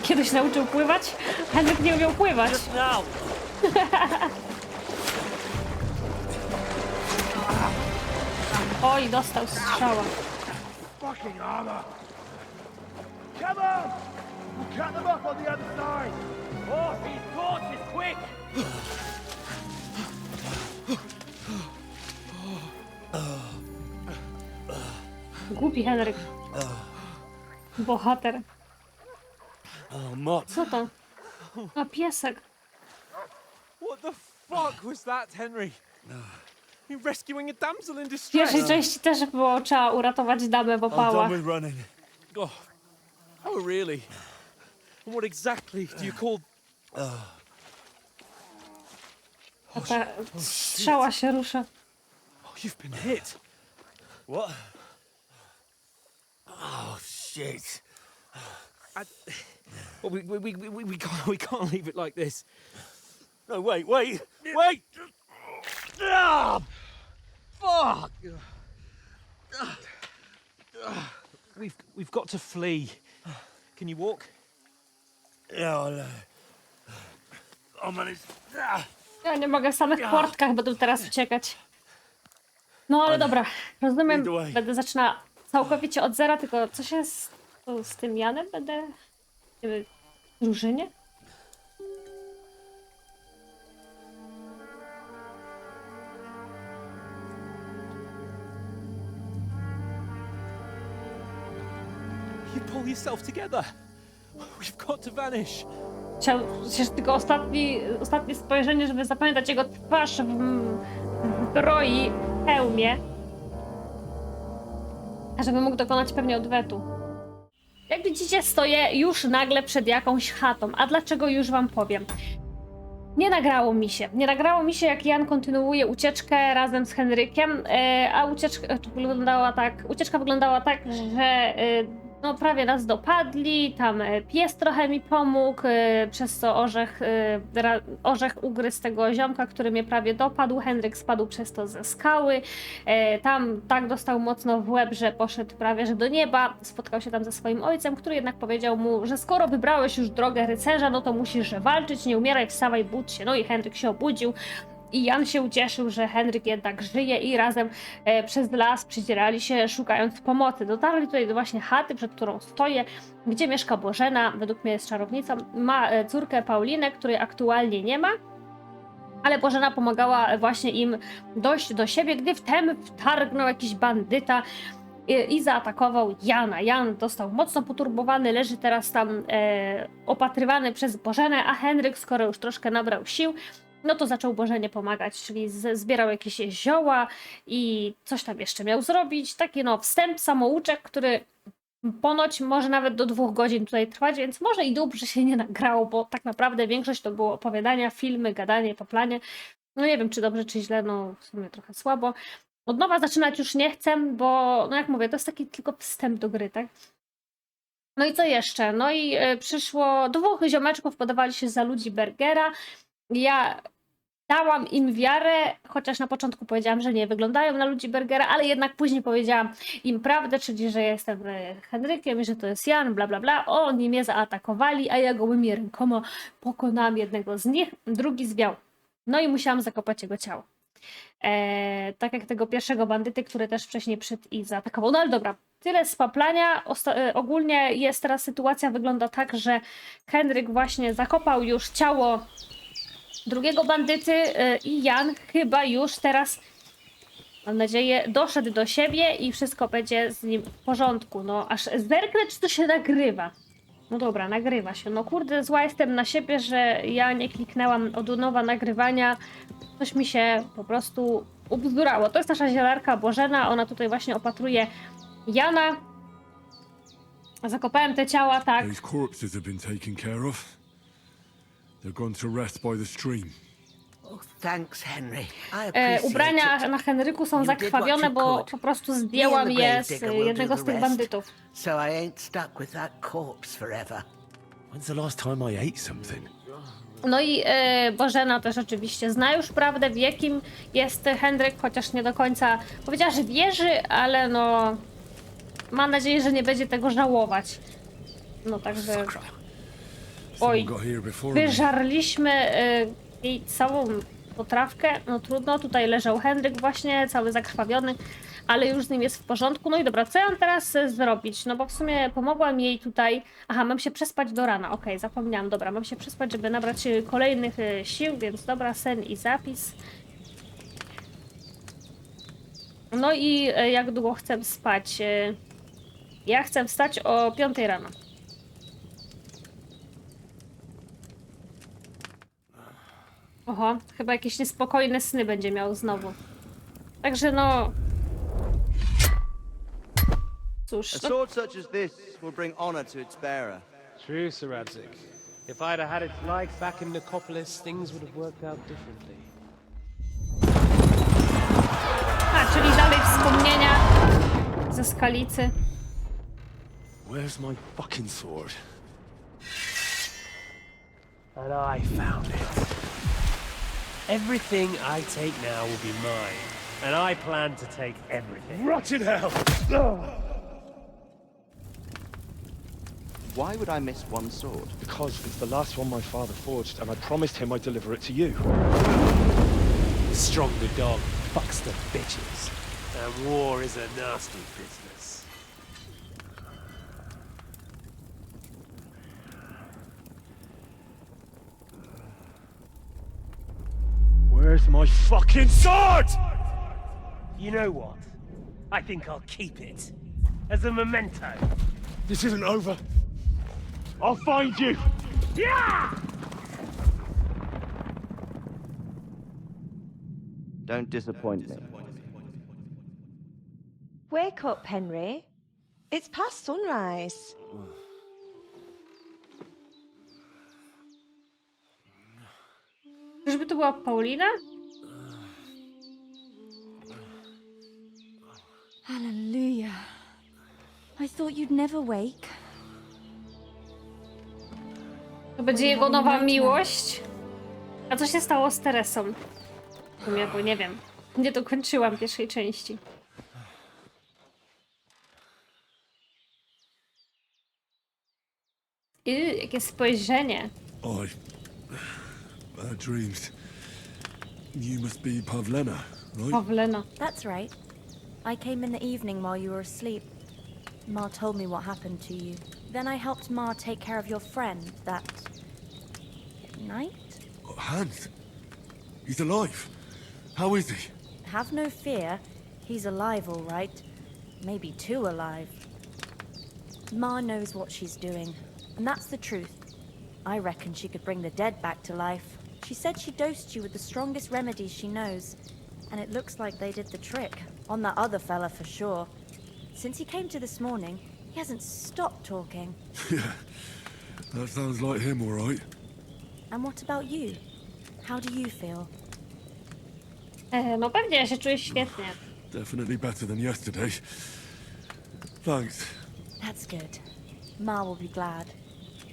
Kiedyś nauczył pływać? Henryk nie umiał pływać. Just now! Oj, dostał strzała. Fucking armor! Come on! We'll cut them off on the other side! Oh, these horses, quick! Głupi Henryk. Bohater. Oh, Mott. Co to? A piesek. What the fuck was that, Henry? You rescuing a damsel in W distress? pierwszej części też było trzeba uratować damę w opałach. running. Oh, oh really? And what exactly do you call... A ta strzała się rusza. Oh, you've been hit. What? Oh, shit. Well, we can't leave it like this. No, wait! Ah! Fuck! We've got to flee. Can you walk? Yeah, I'll manage. Ah! Ja nie mogę w samych portkach, będę teraz uciekać. No ale dobra, rozumiem, będę zaczynała całkowicie od zera, tylko co się z tym Janem będę... Nie wiem, w drużynie? You pull yourself together. We've got to vanish. Chciał przecież tylko ostatnie spojrzenie, żeby zapamiętać jego twarz w zbroi, hełmie. A żeby mógł dokonać pewnie odwetu. Jak widzicie, stoję już nagle przed jakąś chatą. A dlaczego, już wam powiem. Nie nagrało mi się. Nie nagrało mi się, jak Jan kontynuuje ucieczkę razem z Henrykiem, a ucieczka wyglądała tak, że No prawie nas dopadli, tam pies trochę mi pomógł, przez co orzech ugryzł tego ziomka, który mnie prawie dopadł. Henryk spadł przez to ze skały, tam tak dostał mocno w łeb, że poszedł prawie że do nieba. Spotkał się tam ze swoim ojcem, który jednak powiedział mu, że skoro wybrałeś już drogę rycerza, no to musisz walczyć, nie umieraj, wstawaj, budź się. No i Henryk się obudził. I Jan się ucieszył, że Henryk jednak żyje i razem przez las przedzierali się szukając pomocy. Dotarli tutaj do właśnie chaty, przed którą stoję, gdzie mieszka Bożena, według mnie jest czarownicą. Ma córkę Paulinę, której aktualnie nie ma, ale Bożena pomagała właśnie im dojść do siebie, gdy wtem wtargnął jakiś bandyta i zaatakował Jana. Jan został mocno poturbowany, leży teraz tam opatrywany przez Bożenę, a Henryk, skoro już troszkę nabrał sił, no to zaczął Bożenie pomagać, czyli zbierał jakieś zioła i coś tam jeszcze miał zrobić. Taki no wstęp, samouczek, który ponoć może nawet do 2 godzin tutaj trwać, więc może i dobrze się nie nagrało, bo tak naprawdę większość to było opowiadania, filmy, gadanie, paplanie. No nie wiem, czy dobrze, czy źle, no w sumie trochę słabo. Od nowa zaczynać już nie chcę, bo no jak mówię, to jest taki tylko wstęp do gry, tak? No i co jeszcze? No i przyszło 2 ziomeczków, podawali się za ludzi Bergera. Ja dałam im wiarę, chociaż na początku powiedziałam, że nie wyglądają na ludzi Bergera, ale jednak później powiedziałam im prawdę, czyli że jestem Henrykiem i że to jest Jan, bla bla bla. Oni mnie zaatakowali, a ja gołymi rękoma pokonałam jednego z nich, drugi zwiał. No i musiałam zakopać jego ciało. Tak jak tego pierwszego bandyty, który też wcześniej przyszedł i zaatakował. No ale dobra, tyle z paplania. Ogólnie jest teraz sytuacja, wygląda tak, że Henryk właśnie zakopał już ciało drugiego bandyty i Jan chyba już teraz, mam nadzieję, doszedł do siebie i wszystko będzie z nim w porządku. No aż zerknę, czy to się nagrywa. No dobra, nagrywa się. No kurde, zła jestem na siebie, że ja nie kliknęłam od nowa nagrywania. Coś mi się po prostu ubzdurało. To jest nasza zielarka Bożena, ona tutaj właśnie opatruje Jana. Zakopałem te ciała, tak. These corpses have been taken care of. They're gone to rest by the stream. Oh, thanks, Henry. I appreciate Ubrania it. na Henryku są You did zakrwawione, what you bo could. po prostu Me zdjęłam and the je grave z digger will jednego do z the tych rest. bandytów. So I ain't stuck with that corpse forever. When's the last time I ate something? No i Bożena też oczywiście zna już prawdę, wie kim jest Henryk, chociaż nie do końca powiedziała, że wierzy, ale no mam nadzieję, że nie będzie tego żałować. No także... Oj, wyżarliśmy jej całą potrawkę, no trudno, tutaj leżał Henryk właśnie, cały zakrwawiony, ale już z nim jest w porządku. No i dobra, co ja mam teraz zrobić? No bo w sumie pomogłam jej tutaj... Aha, mam się przespać do rana, okej, zapomniałam, dobra, mam się przespać, żeby nabrać kolejnych sił, więc dobra, sen i zapis. No i jak długo chcę spać? Ja chcę wstać o 5 rano. Oho, chyba jakieś niespokojne sny będzie miał znowu. Także no... Cóż... A sword such as this will bring honor to its bearer. True, Sir Radzig. If I'd have had its like back in Nicopolis, things would have worked out differently. A, czyli dalej wspomnienia ze Skalicy. Where's my fucking sword? And I found it. Everything I take now will be mine, and I plan to take everything. Rotted hell! Why would I miss one sword? Because it's the last one my father forged, and I promised him I'd deliver it to you. The stronger dog fucks the bitches, and war is a nasty business. Where's my fucking sword? You know what? I think I'll keep it as a memento. This isn't over. I'll find you! Yeah! Don't disappoint me. Wake up, Henry. It's past sunrise. Czyżby to była Paulina? Hallelujah. I thought you'd never wake. To będzie jego nowa miłość? A co się stało z Teresą? W sumie, bo nie wiem. Nie dokończyłam pierwszej części. Jakie spojrzenie. Bad dreams. You must be Pavlena, right? Pawlena. That's right. I came in the evening while you were asleep. Ma told me what happened to you. Then I helped Ma take care of your friend that night? Hans. He's alive. How is he? Have no fear. He's alive, all right. Maybe too alive. Ma knows what she's doing, and that's the truth. I reckon she could bring the dead back to life. She said she dosed you with the strongest remedies she knows, and it looks like they did the trick. On that other fella for sure. Since he came to this morning, he hasn't stopped talking. Yeah, that sounds like him, all right. And what about you? How do you feel? No pewnie, ja się czuję świetnie. Definitely better than yesterday. Thanks. That's good. Ma will be glad.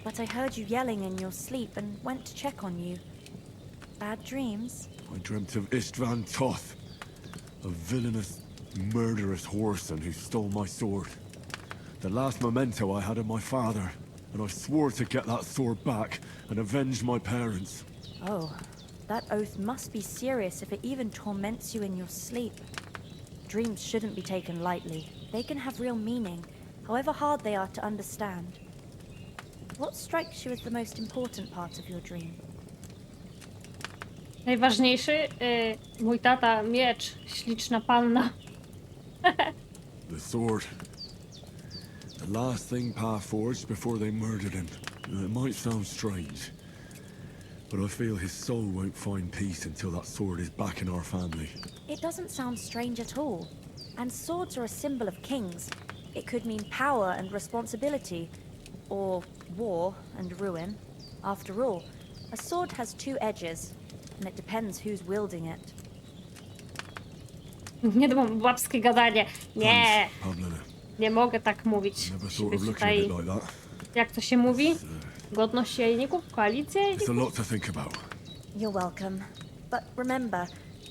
But I heard you yelling in your sleep and went to check on you. Bad dreams? I dreamt of Istvan Toth, a villainous, murderous whoreson who stole my sword. The last memento I had of my father, and I swore to get that sword back and avenge my parents. Oh, that oath must be serious if it even torments you in your sleep. Dreams shouldn't be taken lightly. They can have real meaning, however hard they are to understand. What strikes you as the most important part of your dream? Najważniejszy, mój tata, miecz, śliczna panna. The sword. The last thing Pa forged before they murdered him. It might sound strange, but I feel his soul won't find peace until that sword is back in our family. It doesn't sound strange at all. And swords are a symbol of kings. It could mean power and responsibility, or war and ruin. After all, a sword has two edges, and it depends who's wielding it. Nie, to mam babskie gadanie. Nie, Pavlena. nie mogę tak mówić. Never Musi thought być of looking at tutaj, it like that. jak to się mówi? Godność jajników, koalicja It's a jajników. lot to think about. You're welcome. But remember,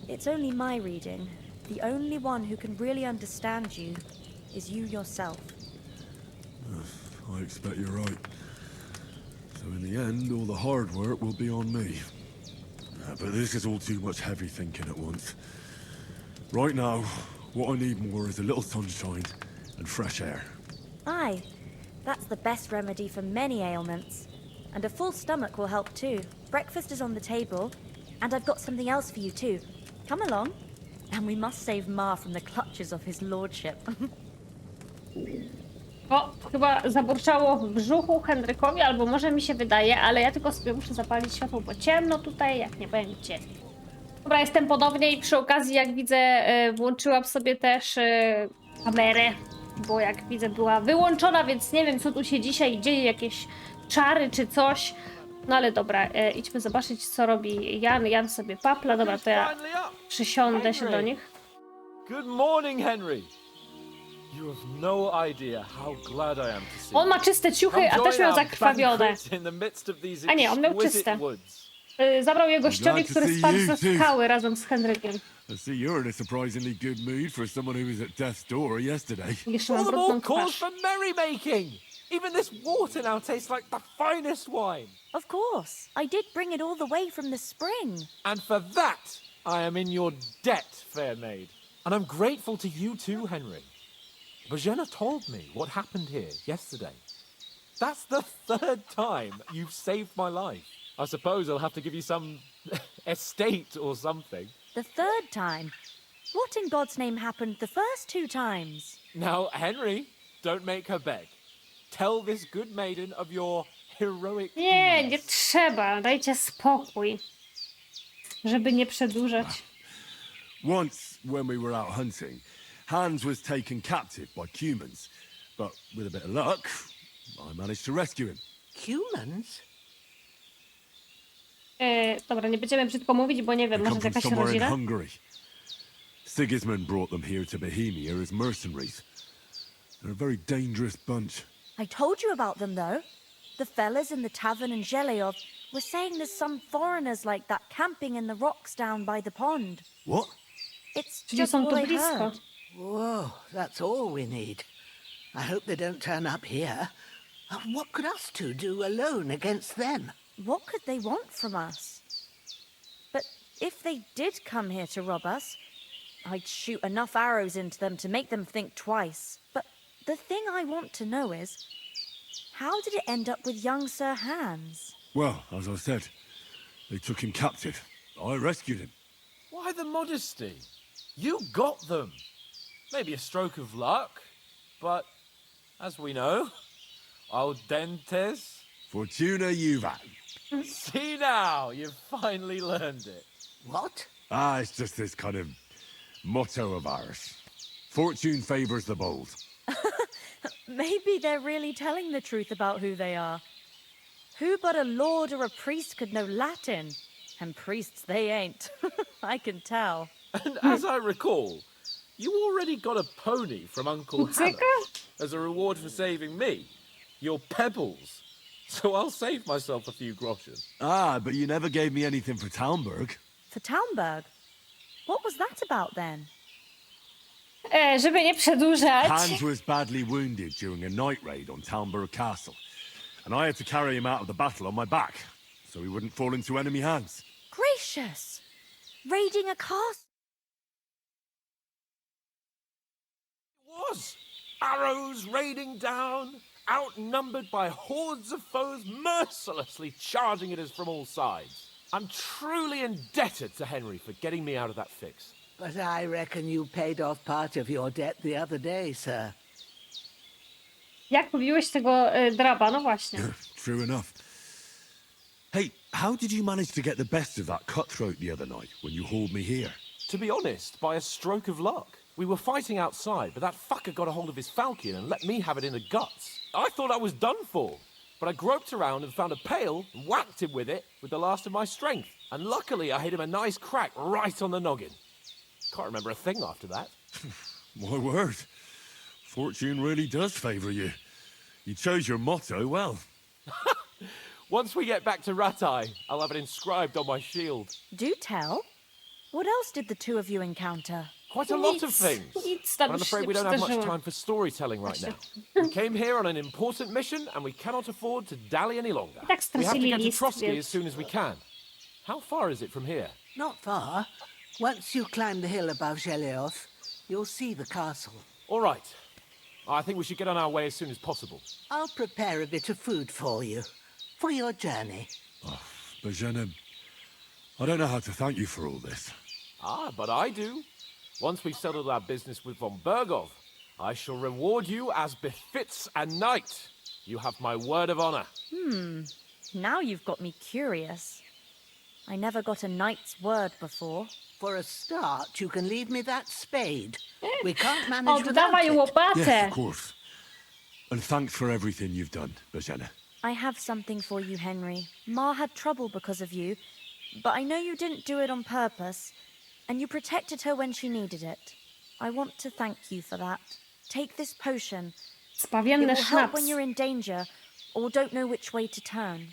it's only my reading. The only one who can really understand you is you yourself. I expect you're right. So in the end, all the hard work will be on me. But this is all too much heavy thinking at once. Right now, what I need more is a little sunshine and fresh air. Aye, that's the best remedy for many ailments. And a full stomach will help too. Breakfast is on the table, and I've got something else for you too. Come along, and we must save Ma from the clutches of his lordship. O, chyba zaburczało w brzuchu Henrykowi, albo może mi się wydaje, ale ja tylko sobie muszę zapalić światło, bo ciemno tutaj, jak nie powiem gdzie. Dobra, jestem ponownie i przy okazji, jak widzę, włączyłam sobie też kamerę, bo jak widzę była wyłączona, więc nie wiem co tu się dzisiaj dzieje, jakieś czary czy coś. No ale dobra, idźmy zobaczyć co robi Jan. Jan sobie papla, dobra, to ja przysiądę się do nich. Good morning, Henry. You have no idea how glad I am to see you. On ma czyste ciuchy, a też miał zakrwawione. A nie, on miał czyste. Zabrał je gościowi, który spadł ze skały razem z Henrykiem. I see you're in a surprisingly good mood for someone who was at death's door yesterday. Jeszcze mam All the brudną more cause twarz. for merrymaking. Even this water now tastes like the finest wine. Of course, I did bring it all the way from the spring. And for that, I am in your debt, fair maid. And I'm grateful to you too, Henry. Bożena told me what happened here yesterday. That's the third time you've saved my life. I suppose I'll have to give you some estate or something. The third time? What in God's name happened the first two times? Now, Henry, don't make her beg. Tell this good maiden of your heroic Nie, nie trzeba, dajcie spokój, żeby nie przedłużać. Once, when we were out hunting, Hans was taken captive by humans. But with a bit of luck, I managed to rescue him. Humans? Dobra, nie będziemy brzydko mówić, bo nie wiem, They może come to from jakaś somewhere in rodzina? Hungary. Sigismund brought them here to Bohemia as mercenaries. They're a very dangerous bunch. I told you about them, though. The fellas in the tavern in Zheleov were saying there's some foreigners like that camping in the rocks down by the pond. What? It's Czyli just są what tu I blisko. heard. Whoa, that's all we need. I hope they don't turn up here. What could us two do alone against them? What could they want from us? But if they did come here to rob us, I'd shoot enough arrows into them to make them think twice. But the thing I want to know is, how did it end up with young Sir Hans? Well, as I said, they took him captive. I rescued him. Why the modesty? You got them. Maybe a stroke of luck, but as we know, al dentes. Fortuna juvat. See now, you've finally learned it. What? Ah, it's just this kind of motto of ours. Fortune favors the bold. Maybe they're really telling the truth about who they are. Who but a lord or a priest could know Latin? And priests they ain't. I can tell. And as I recall, you already got a pony from Uncle Hannah as a reward for saving me. Your pebbles. So I'll save myself a few groschen. Ah, but you never gave me anything for Talmberg. For Talmberg? What was that about then? Żeby nie przedłużać. Hans was badly wounded during a night raid on Talmberg Castle, and I had to carry him out of the battle on my back, so he wouldn't fall into enemy hands. Gracious! Raiding a castle? It was! Arrows raining down, outnumbered by hordes of foes mercilessly charging at us from all sides. I'm truly indebted to Henry for getting me out of that fix. But I reckon you paid off part of your debt the other day, sir. Jak mówiłeś tego draba? No właśnie. True enough. Hey, how did you manage to get the best of that cutthroat the other night when you hauled me here? To be honest, by a stroke of luck. We were fighting outside, but that fucker got a hold of his falcon and let me have it in the guts. I thought I was done for, but I groped around and found a pail and whacked him with it with the last of my strength. And luckily I hit him a nice crack right on the noggin. Can't remember a thing after that. My word. Fortune really does favor you. You chose your motto well. Once we get back to Ratai, I'll have it inscribed on my shield. Do tell. What else did the two of you encounter? Quite a lot of things. But I'm afraid we don't have much time for storytelling right now. We came here on an important mission, and we cannot afford to dally any longer. We have to get to Trotsky as soon as we can. How far is it from here? Not far. Once you climb the hill above Zheleov, you'll see the castle. All right. I think we should get on our way as soon as possible. I'll prepare a bit of food for you, for your journey. Oh, Bozhena, I don't know how to thank you for all this. Ah, but I do. Once we've settled our business with von Bergov, I shall reward you as befits a knight. You have my word of honor. Now you've got me curious. I never got a knight's word before. For a start, you can leave me that spade. We can't manage without Oddawaj it. łopatę. Yes, of course. And thanks for everything you've done, Bozhena. I have something for you, Henry. Ma had trouble because of you, but I know you didn't do it on purpose, and you protected her when she needed it. I want to thank you for that. Take this potion. It Spawienny will help when sznaps. you're in danger or don't know which way to turn.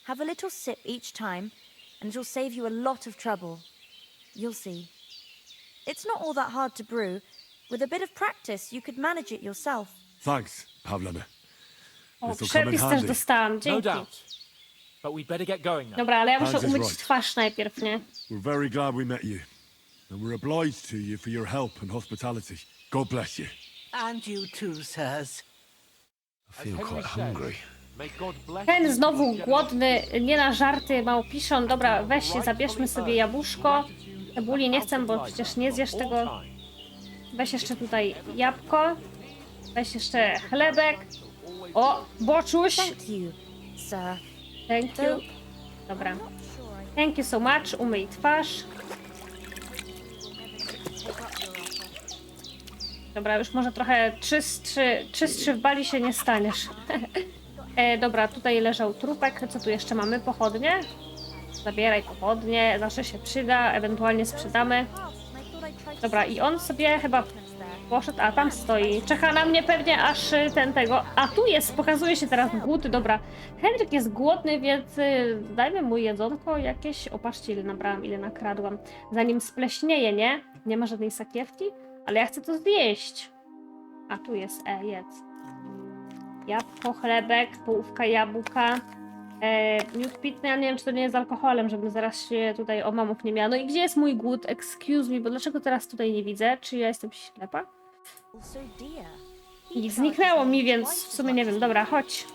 Have a little sip each time, and it'll save you a lot of trouble. You'll see. It's not all that hard to brew. With a bit of practice, you could manage it yourself. Thanks, Pavlena. O, This'll come in przepis też handy. dostałam, No dzięki. doubt. But we'd better get going now. Dobra, ale ja muszę Hans is umyć right. twarz najpierw, nie? We're very glad we met you. And we're obliged to you for your help and hospitality. God bless you. And you too, sirs. I feel quite hungry. May God bless Ten you. znowu głodny, nie na żarty, małpiszon. Dobra, weź się, zabierzmy sobie jabłuszko. Cebuli nie chcę, bo przecież nie zjesz tego. Weź jeszcze tutaj jabłko. Weź jeszcze chlebek. O, boczuś. Thank you, sir. Thank you. Dobra. Thank you so much. Umyj twarz. Dobra, już może trochę czystszy w bali się nie staniesz. Dobra, tutaj leżał trupek. Co tu jeszcze mamy? Pochodnie. Zabieraj pochodnie, zawsze się przyda, ewentualnie sprzedamy. Dobra, i on sobie chyba Poszedł, a tam stoi. Czeka na mnie pewnie aż tego. A tu jest, pokazuje się teraz głód. Dobra. Henryk jest głodny, więc dajmy mu jedzonko jakieś. O, patrzcie, ile nabrałam, ile nakradłam. Zanim spleśnieje, nie? Nie ma żadnej sakiewki, ale ja chcę to zjeść. A tu jest, jedz. Jabłko, chlebek, połówka jabłka. Miód pitny, ja nie wiem, czy to nie jest z alkoholem, żebym zaraz się tutaj omamów nie miała. No i gdzie jest mój głód? Excuse me, bo dlaczego teraz tutaj nie widzę? Czy ja jestem ślepa? I zniknęło mi, więc w sumie nie wiem. Dobra, chodź.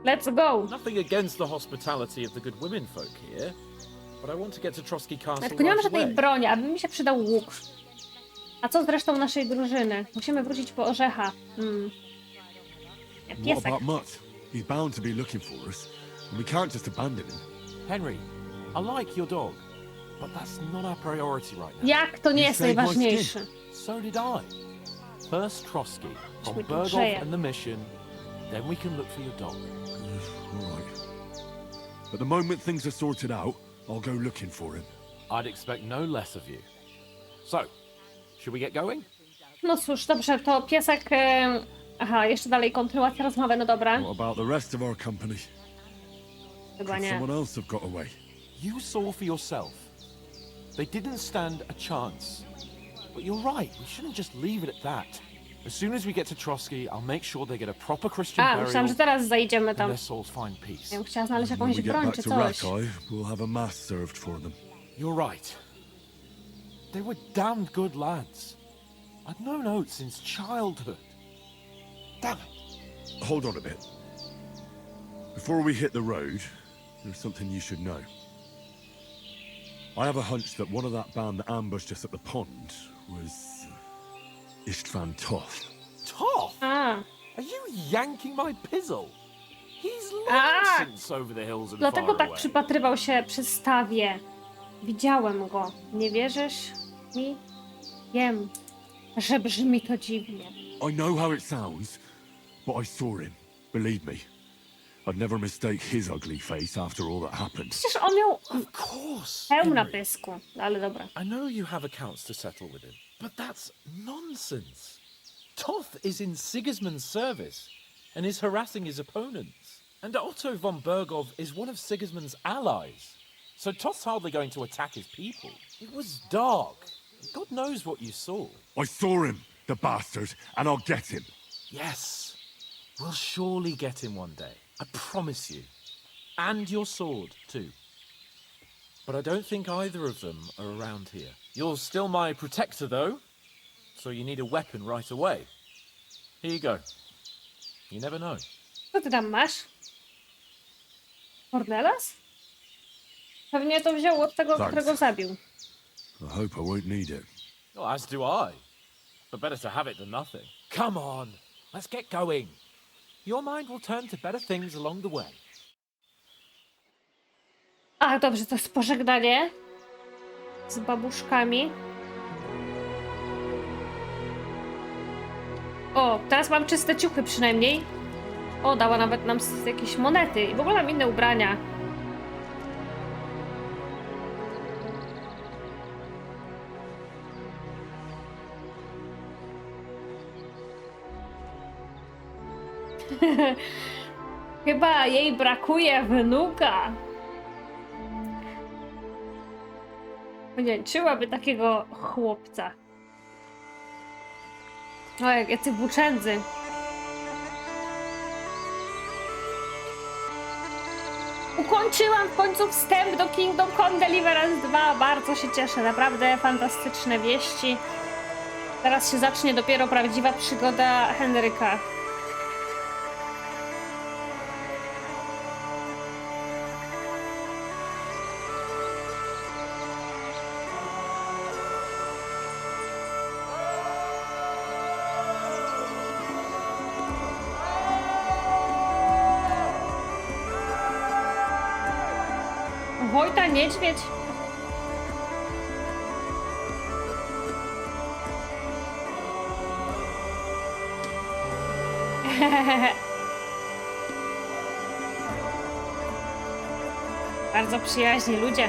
Let's go! Nothing against the hospitality of the good women folk here, but I want to get to Trotsky Castle Tylko nie mam right żadnej away. broni, aby mi się przydał łuk. A co z resztą naszej drużyny? Musimy wrócić po orzecha. What Piesek. about Mutt? He's bound to be looking for us, and we can't just abandon him. Henry, I like your dog, but that's not our priority right now. Jak to nie You jest saved my najważniejsze? So did I. First Trotsky, from Myśmy tu Bergov grzeje. and the mission, then we can look for your dog. All right. But the moment things are sorted out, I'll go looking for him. I'd expect no less of you. So, should we get going? No cóż, dobrze, to piesek... Aha, jeszcze dalej kontynuacja rozmowy, no dobra. What about the rest of our company? Chyba Could nie. someone else have got away? You saw for yourself. They didn't stand a chance. But you're right, we shouldn't just leave it at that. As soon as we get to Trotsky, I'll make sure they get a proper Christian A, burial myślałam, że teraz zajdziemy and tam. their souls find Ja peace. bym chciała znaleźć When jakąś we get broń back czy to coś. Rakai, we'll have a mass served for them. You're right. They were damned good lads. I'd known Oates since childhood. Damn it. Hold on a bit. Before we hit the road, there's something you should know. I have a hunch that one of that band that ambushed us at the pond was Istvan Toth. Toth? A, Are you yanking my pizzle? He's Ah! long since over the hills and dlatego far tak away. przypatrywał się przy stawie. Widziałem go. Nie wierzysz mi? Wiem, że brzmi to dziwnie. I know how it sounds, but I saw him. Believe me. I'd never mistake his ugly face after all that happened. Przecież on miał Of course. pełna Henry. pysku. Ale dobra. I know you have accounts to settle with him, but that's nonsense. Toth is in Sigismund's service and is harassing his opponents. And Otto von Bergov is one of Sigismund's allies. So Toth's hardly going to attack his people. It was dark. God knows what you saw. I saw him, the bastard, and I'll get him. Yes. We'll surely get him one day. I promise you. And your sword, too. But I don't think either of them are around here. You're still my protector, though. So you need a weapon right away. Here you go. You never know. Co ty tam masz? Cornelas? Pewnie to wziął od tego, Tak. którego zabił. I hope I won't need it. Well, as do I. But better to have it than nothing. Come on. Let's get going. Your mind will turn to better things along the way. Ach, dobrze, to jest pożegnanie z babuszkami. O, teraz mam czyste ciuchy przynajmniej. O, dała nawet nam jakieś monety i w ogóle mam inne ubrania. Chyba jej brakuje wnuka. Ponięczyłaby takiego chłopca. O, jacy włóczędzy. Ukończyłam w końcu wstęp do Kingdom Come Deliverance 2. Bardzo się cieszę, naprawdę fantastyczne wieści. Teraz się zacznie dopiero prawdziwa przygoda Henryka. Wojta Niedźwiedź. Bardzo przyjaźni ludzie.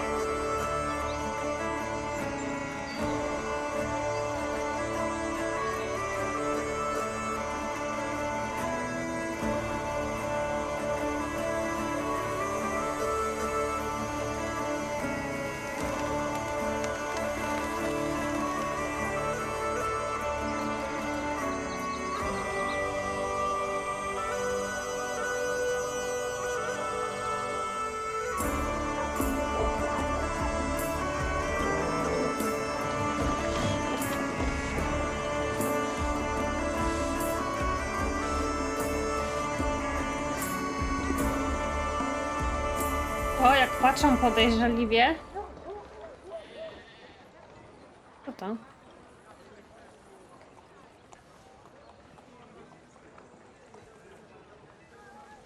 patrzą podejrzliwie. Co to?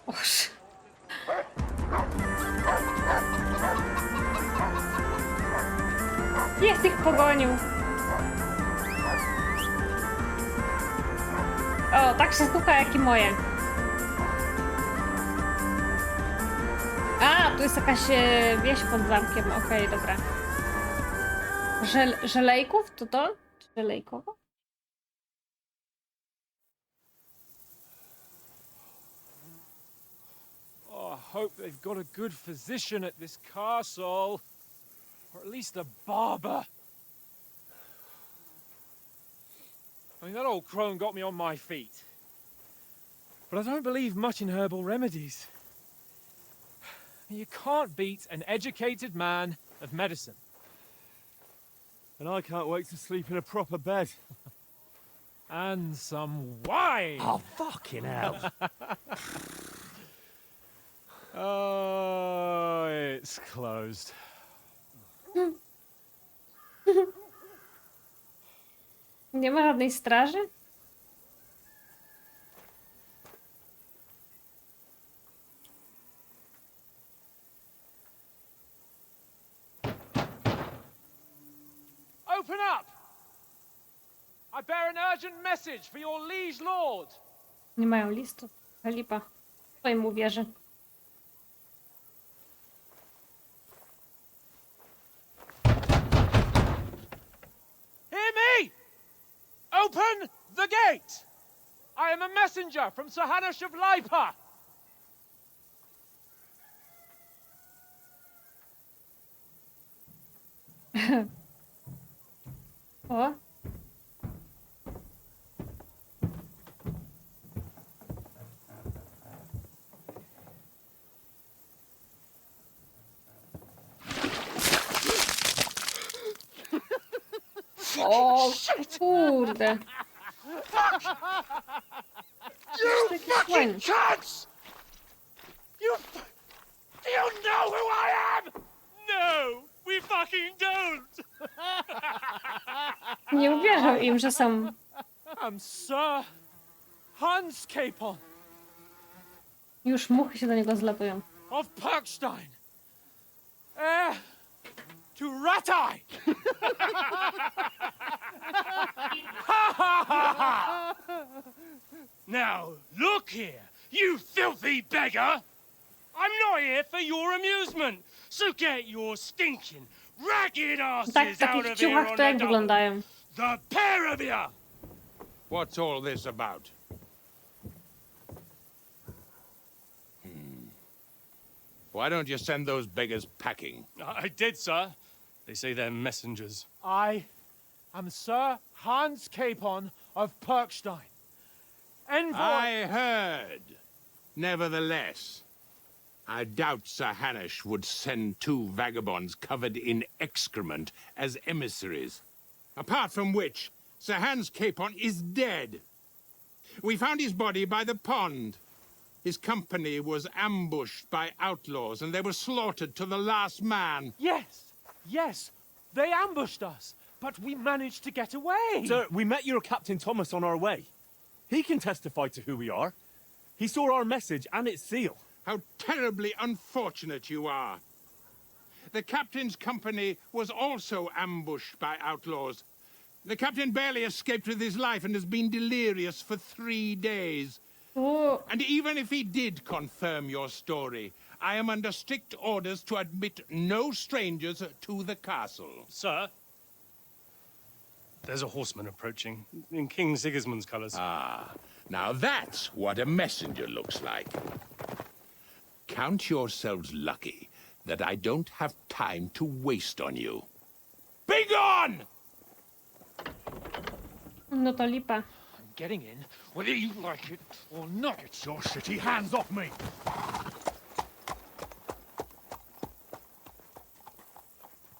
Boże. Jest ich pogonił. O, tak się słucha jak i moje. A, tu jest jakaś wieś pod zamkiem. Okej, dobra. Żelejków? To? Czy żelejkowo? Oh, I hope they've got a good physician at this castle. Or at least a barber. I mean, that old crone got me on my feet. But I don't believe much in herbal remedies. You can't beat an educated man of medicine. And I can't wait to sleep in a proper bed. And some wine! Oh, fucking hell. Oh, it's closed. Nie ma żadnej straży? Open up! I bear an urgent message for your liege lord. Nie mają listu. Lipa. Kto im uwierzy? Hear me! Open the gate! I am a messenger from Sir Hanush of Lipa. O. O, kurde. You fucking cunts! Do you know who I am? No, we fucking don't. Nie uwierzą im, że są... I'm Sir Hans Capon Już muchy się do niego zlatują. of Perkstein, heir to Ratai. Now, look here, you filthy beggar! I'm not here for your amusement, so get your stinking, ragged asses Tak, w out takich of here ciuchach on to the jak double. wyglądają? The pair of you! What's all this about? Why don't you send those beggars packing? I did, sir. They say they're messengers. I am Sir Hans Capon of Perkstein. Envoy... I heard. Nevertheless, I doubt Sir Hanush would send two vagabonds covered in excrement as emissaries. Apart from which, Sir Hans Capon is dead. We found his body by the pond. His company was ambushed by outlaws, and they were slaughtered to the last man. Yes, they ambushed us, but we managed to get away. Sir, we met your Captain Thomas on our way. He can testify to who we are. He saw our message and its seal. How terribly unfortunate you are. The captain's company was also ambushed by outlaws. The captain barely escaped with his life and has been delirious for 3 days. O, And even if he did confirm your story, I am under strict orders to admit no strangers to the castle. Sir, there's a horseman approaching in King Sigismund's colours. Ah, now that's what a messenger looks like. Count yourselves lucky that I don't have time to waste on you. Be gone! no to lipa. I'm getting in, whether you like it or not. Get your shitty hands off me!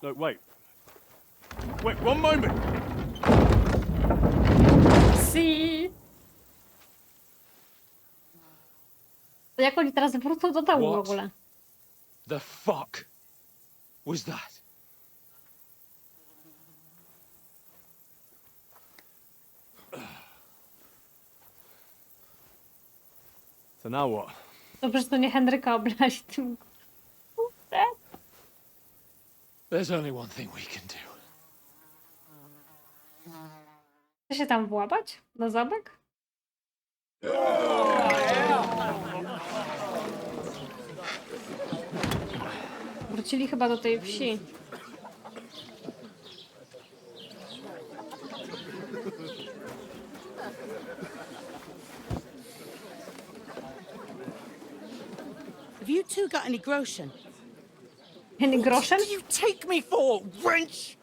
Look, wait. Wait, one moment! Si. To jak oni teraz wrócą do domu w What? ogóle? The fuck was that? So now what? Dobrze, że to nie Henryka obrazi tym. Kurde. There's only one thing we can do. Chce się tam włabać? Na zamek? Wrócili chyba do tej wsi. Have you two got any groschen? Any groschen? What do you take me for, wench?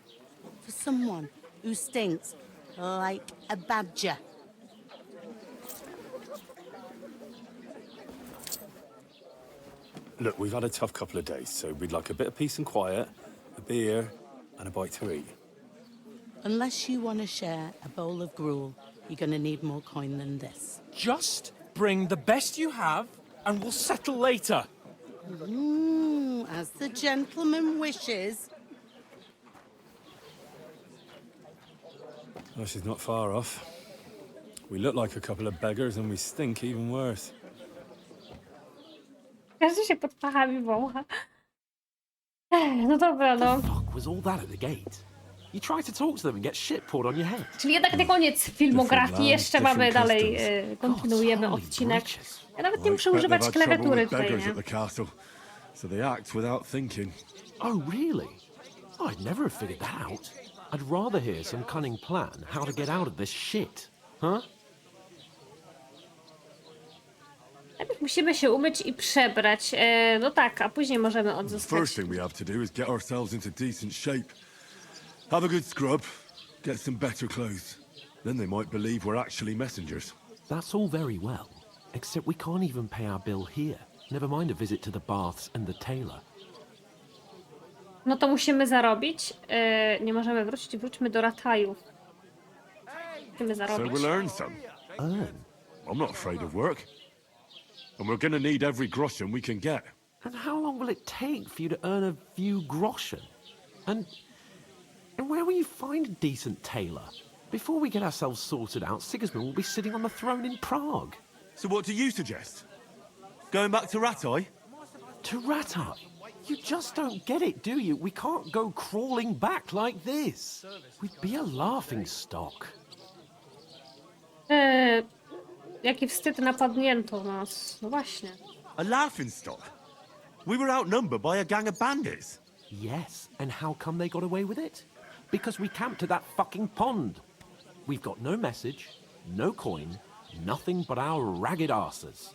For someone who stinks like a badger. Look, we've had a tough couple of days, so we'd like a bit of peace and quiet, a beer, and a bite to eat. Unless you want to share a bowl of gruel, you're going to need more coin than this. Just bring the best you have, and we'll settle later. As the gentleman wishes. Well, she's not far off. We look like a couple of beggars, and we stink even worse. Każdy się pod pachami wącha. No dobra, no. Fuck was all that at the gate? You try to talk to them and get shit poured on your head. Czyli jednak nie koniec filmografii, jeszcze mamy dalej, kontynuujemy odcinek. Ja nawet nie muszę używać klawiatury tutaj, nie? So they act without thinking. Oh, really? I'd never have figured that out. I'd rather hear some cunning plan how to get out of this shit. Huh? Najpierw musimy się umyć i przebrać. No tak, a później możemy odzyskać. First thing we have to do is get ourselves into decent shape. Have a good scrub, get some better clothes. Then they might believe we're actually messengers. That's all very well, except we can't even pay our bill here. Never mind a visit to the baths and the tailor. No to musimy zarobić. Nie możemy wrócić, wróćmy do Rataju. Musimy So zarobić. we'll earn some. Earn? I'm not afraid of work. And we're gonna need every groschen we can get. And how long will it take for you to earn a few groschen? And where will you find a decent tailor? Before we get ourselves sorted out, Sigismund will be sitting on the throne in Prague. So what do you suggest? Going back to Ratai? To Ratai? You just don't get it, do you? We can't go crawling back like this. We'd be a laughing stock. Jaki wstyd, napadnięto nas. No właśnie. A laughing stock? We were outnumbered by a gang of bandits. Yes, and how come they got away with it? Because we camped at that fucking pond. We've got no message, no coin, nothing but our ragged arses.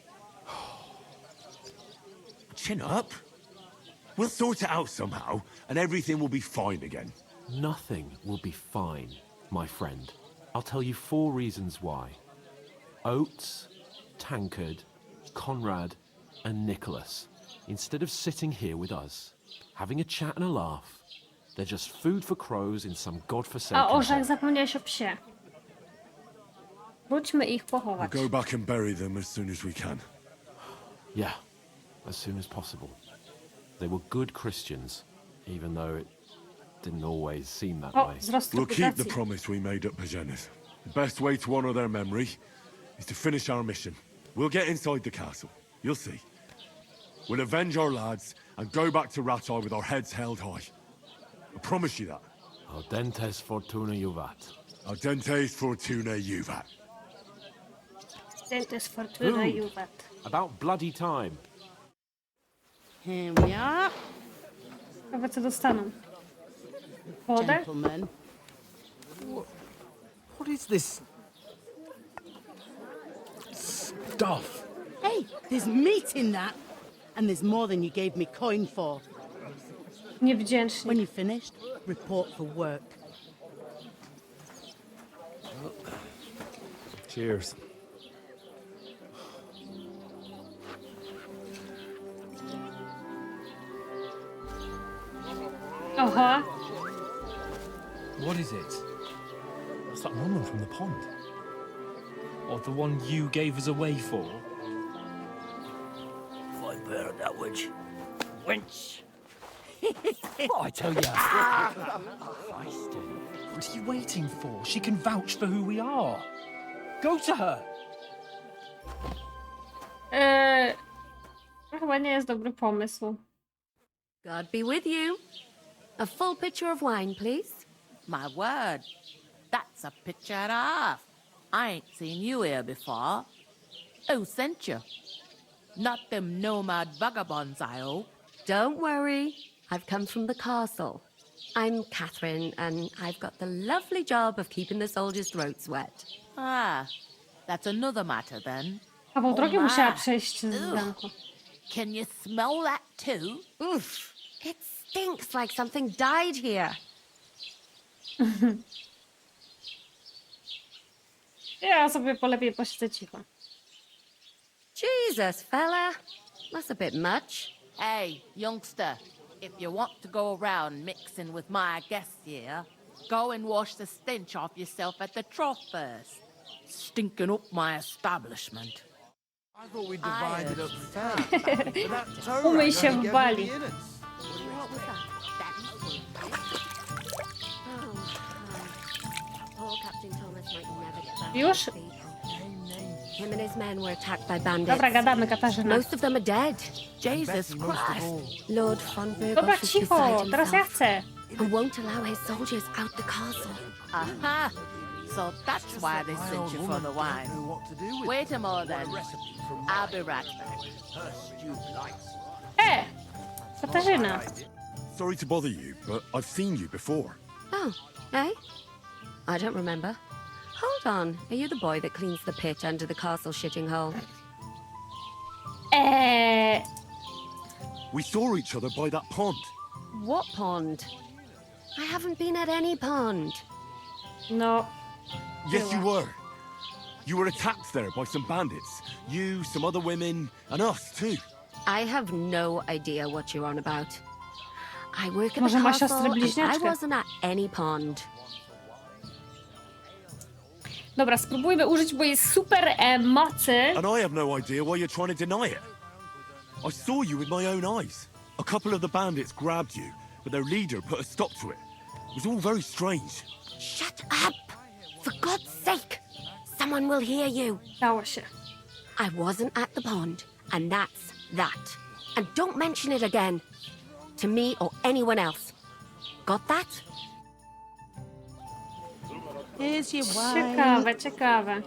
Chin up. We'll sort it out somehow, and everything will be fine again. Nothing will be fine, my friend. I'll tell you 4 reasons why. Oates, Tankard, Conrad, and Nicholas, instead of sitting here with us, having a chat and a laugh, they're just food for crows in some godforsaken A hole. Orzech, zapomniałeś o psie. Wróćmy ich We'll pochować. go back and bury them as soon as we can. Yeah, as soon as possible. They were good Christians, even though it didn't always seem that O, way. wzrost We'll keep the reputacji. promise we made at Pagenes. The best way to honor their memory is to finish our mission. We'll get inside the castle. You'll see. We'll avenge our lads and go back to Ratai with our heads held high. I promise you that. Audentes fortuna juvat. Audentes fortuna juvat. Dentes fortuna Food. juvat. About bloody time. Here we are. Ciekawe, co dostaną. Wodę? Gentlemen. What is this stuff? Hey, there's meat in that. And there's more than you gave me coin for. Niewdzięczni. When you're finished, report for work. Cheers. Oha. What is it? It's that woman from the pond. Or the one you gave us away for? I bear that witch. Wench. What I tell you? What are you waiting for? She can vouch for who we are. Go to her. To chyba nie jest dobry pomysł. God be with you. A full pitcher of wine, please. My word, that's a picture and a half. I ain't seen you here before. Who sent you? Not them nomad vagabonds, I hope. Don't worry. I've come from the castle. I'm Catherine, and I've got the lovely job of keeping the soldiers' throats wet. Ah, that's another matter then. Kawał drogi my. musiała przejść z Ugh. zamku. Can you smell that too? Oof. It stinks like something died here. Ja sobie lepiej posiedzę cicho. Jesus, fella. That's a bit much. Hey, youngster, if you want to go around mixing with my guests here, go and wash the stench off yourself at the trough first. Stinking up my establishment. I thought we divided up fair. Umyj się w bali. What was that? Oh, hi. Poor Captain Thomas might never get back. Już? Him and his men were attacked by bandits. Dobra, gadamy, Katarzyna. Most of them are dead. Jesus Christ. Lord von Dobra, Burgos is cicho, beside teraz ja himself chcę. and won't allow his soldiers out the castle. Aha! So that's why they sent you for the wine. Wait a moment then. I'll be right back. Katarzyna. Sorry to bother you, but I've seen you before. Oh, eh? I don't remember. Hold on. Are you the boy that cleans the pit under the castle shitting hole? We saw each other by that pond. What pond? I haven't been at any pond. No. Yes, you were. You were attacked there by some bandits. You, some other women, and us too. I have no idea what you're on about. I work at Może the ma castle siostrę and I bliźniaczkę. wasn't at any pond. Dobra, spróbujmy użyć mojej super mocy. And I have no idea why you're trying to deny it. I saw you with my own eyes. A couple of the bandits grabbed you, but their leader put a stop to it. It was all very strange. Shut up! For God's sake! Someone will hear you. Dało się. I wasn't at the pond, and that's that. And don't mention it again. To me or anyone else. Got that? Here's your wine. Ciekawe, ciekawe.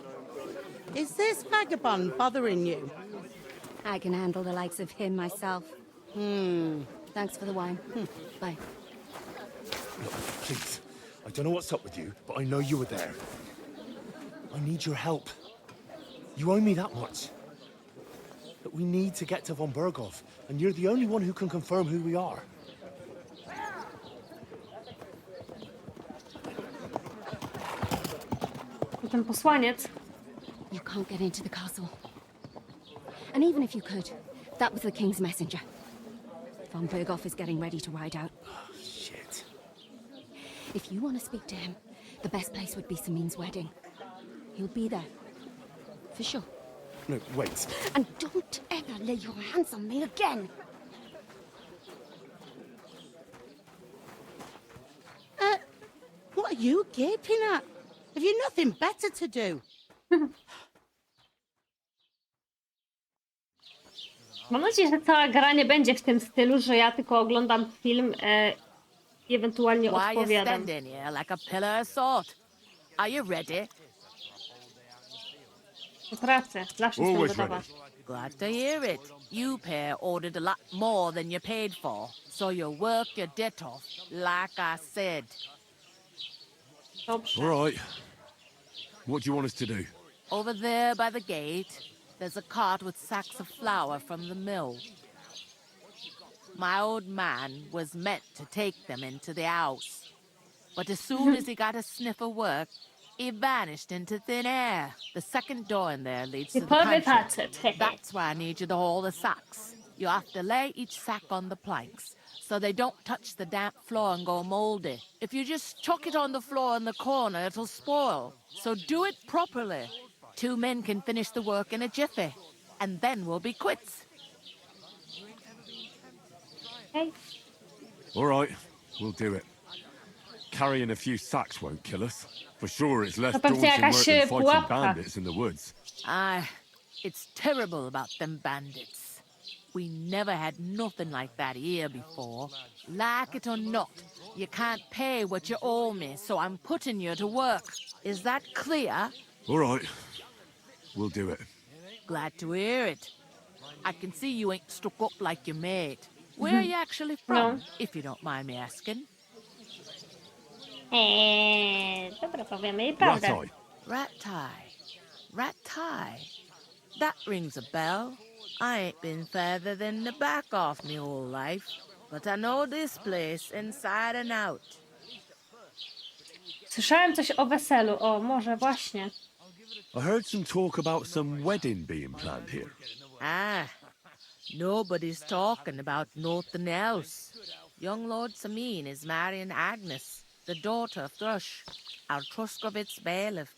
Is this vagabond bothering you? I can handle the likes of him myself. Thanks for the wine. Bye. Look, please. I don't know what's up with you, but I know you were there. I need your help. You owe me that much. But we need to get to von Berghoff, and you're the only one who can confirm who we are. Ten posłaniec. You can't get into the castle. And even if you could, that was the king's messenger. Von Berghoff is getting ready to ride out. Shit. If you want to speak to him, the best place would be Samin's wedding. He'll be there. For sure. No, wait. And don't ever lay your hands on me again! What are you gaping at? Have you nothing better to do? Mam nadzieję, że cała gra nie będzie w tym stylu, że ja tylko oglądam film i ewentualnie Why you odpowiadam. standing here like a pillar of salt? Are you ready? Pracę, zawsze jestem Always gotowa. ready. Glad to hear it. You pair ordered a lot more than you paid for, so you work your debt off, like I said. Dobrze. All right. What do you want us to do? Over there by the gate, there's a cart with sacks of flour from the mill. My old man was meant to take them into the house. But as soon as he got a sniff of work, he vanished into thin air. The second door in there leads to the Typowy pantry. facet. That's why I need you to haul the sacks. You have to lay each sack on the planks, so they don't touch the damp floor and go moldy. If you just chuck it on the floor in the corner, it'll spoil. So do it properly. 2 men can finish the work in a jiffy, and then we'll be quits. Okay. All right, we'll do it. Carrying a few sacks won't kill us. For sure, it's less To pewnie daunting jakaś work than fighting pułapka. bandits in the woods. Aye, it's terrible about them bandits. We never had nothing like that here before. Like it or not, you can't pay what you owe me, so I'm putting you to work. Is that clear? All right, we'll do it. Glad to hear it. I can see you ain't stuck up like your mate. Where are you actually from, No. if you don't mind me asking? Dobra, powiemy jej prawdę. Rat-eye. Rat-tie. Rat-tie. That rings a bell. I ain't been further than the back off me whole life, but I know this place inside and out. Słyszałem coś o weselu. O, może właśnie. I heard some talk about some wedding being planned here. Ah, nobody's talking about nothing else. Young Lord Samin is marrying Agnes, the daughter of Thrush, our Truscovitz bailiff.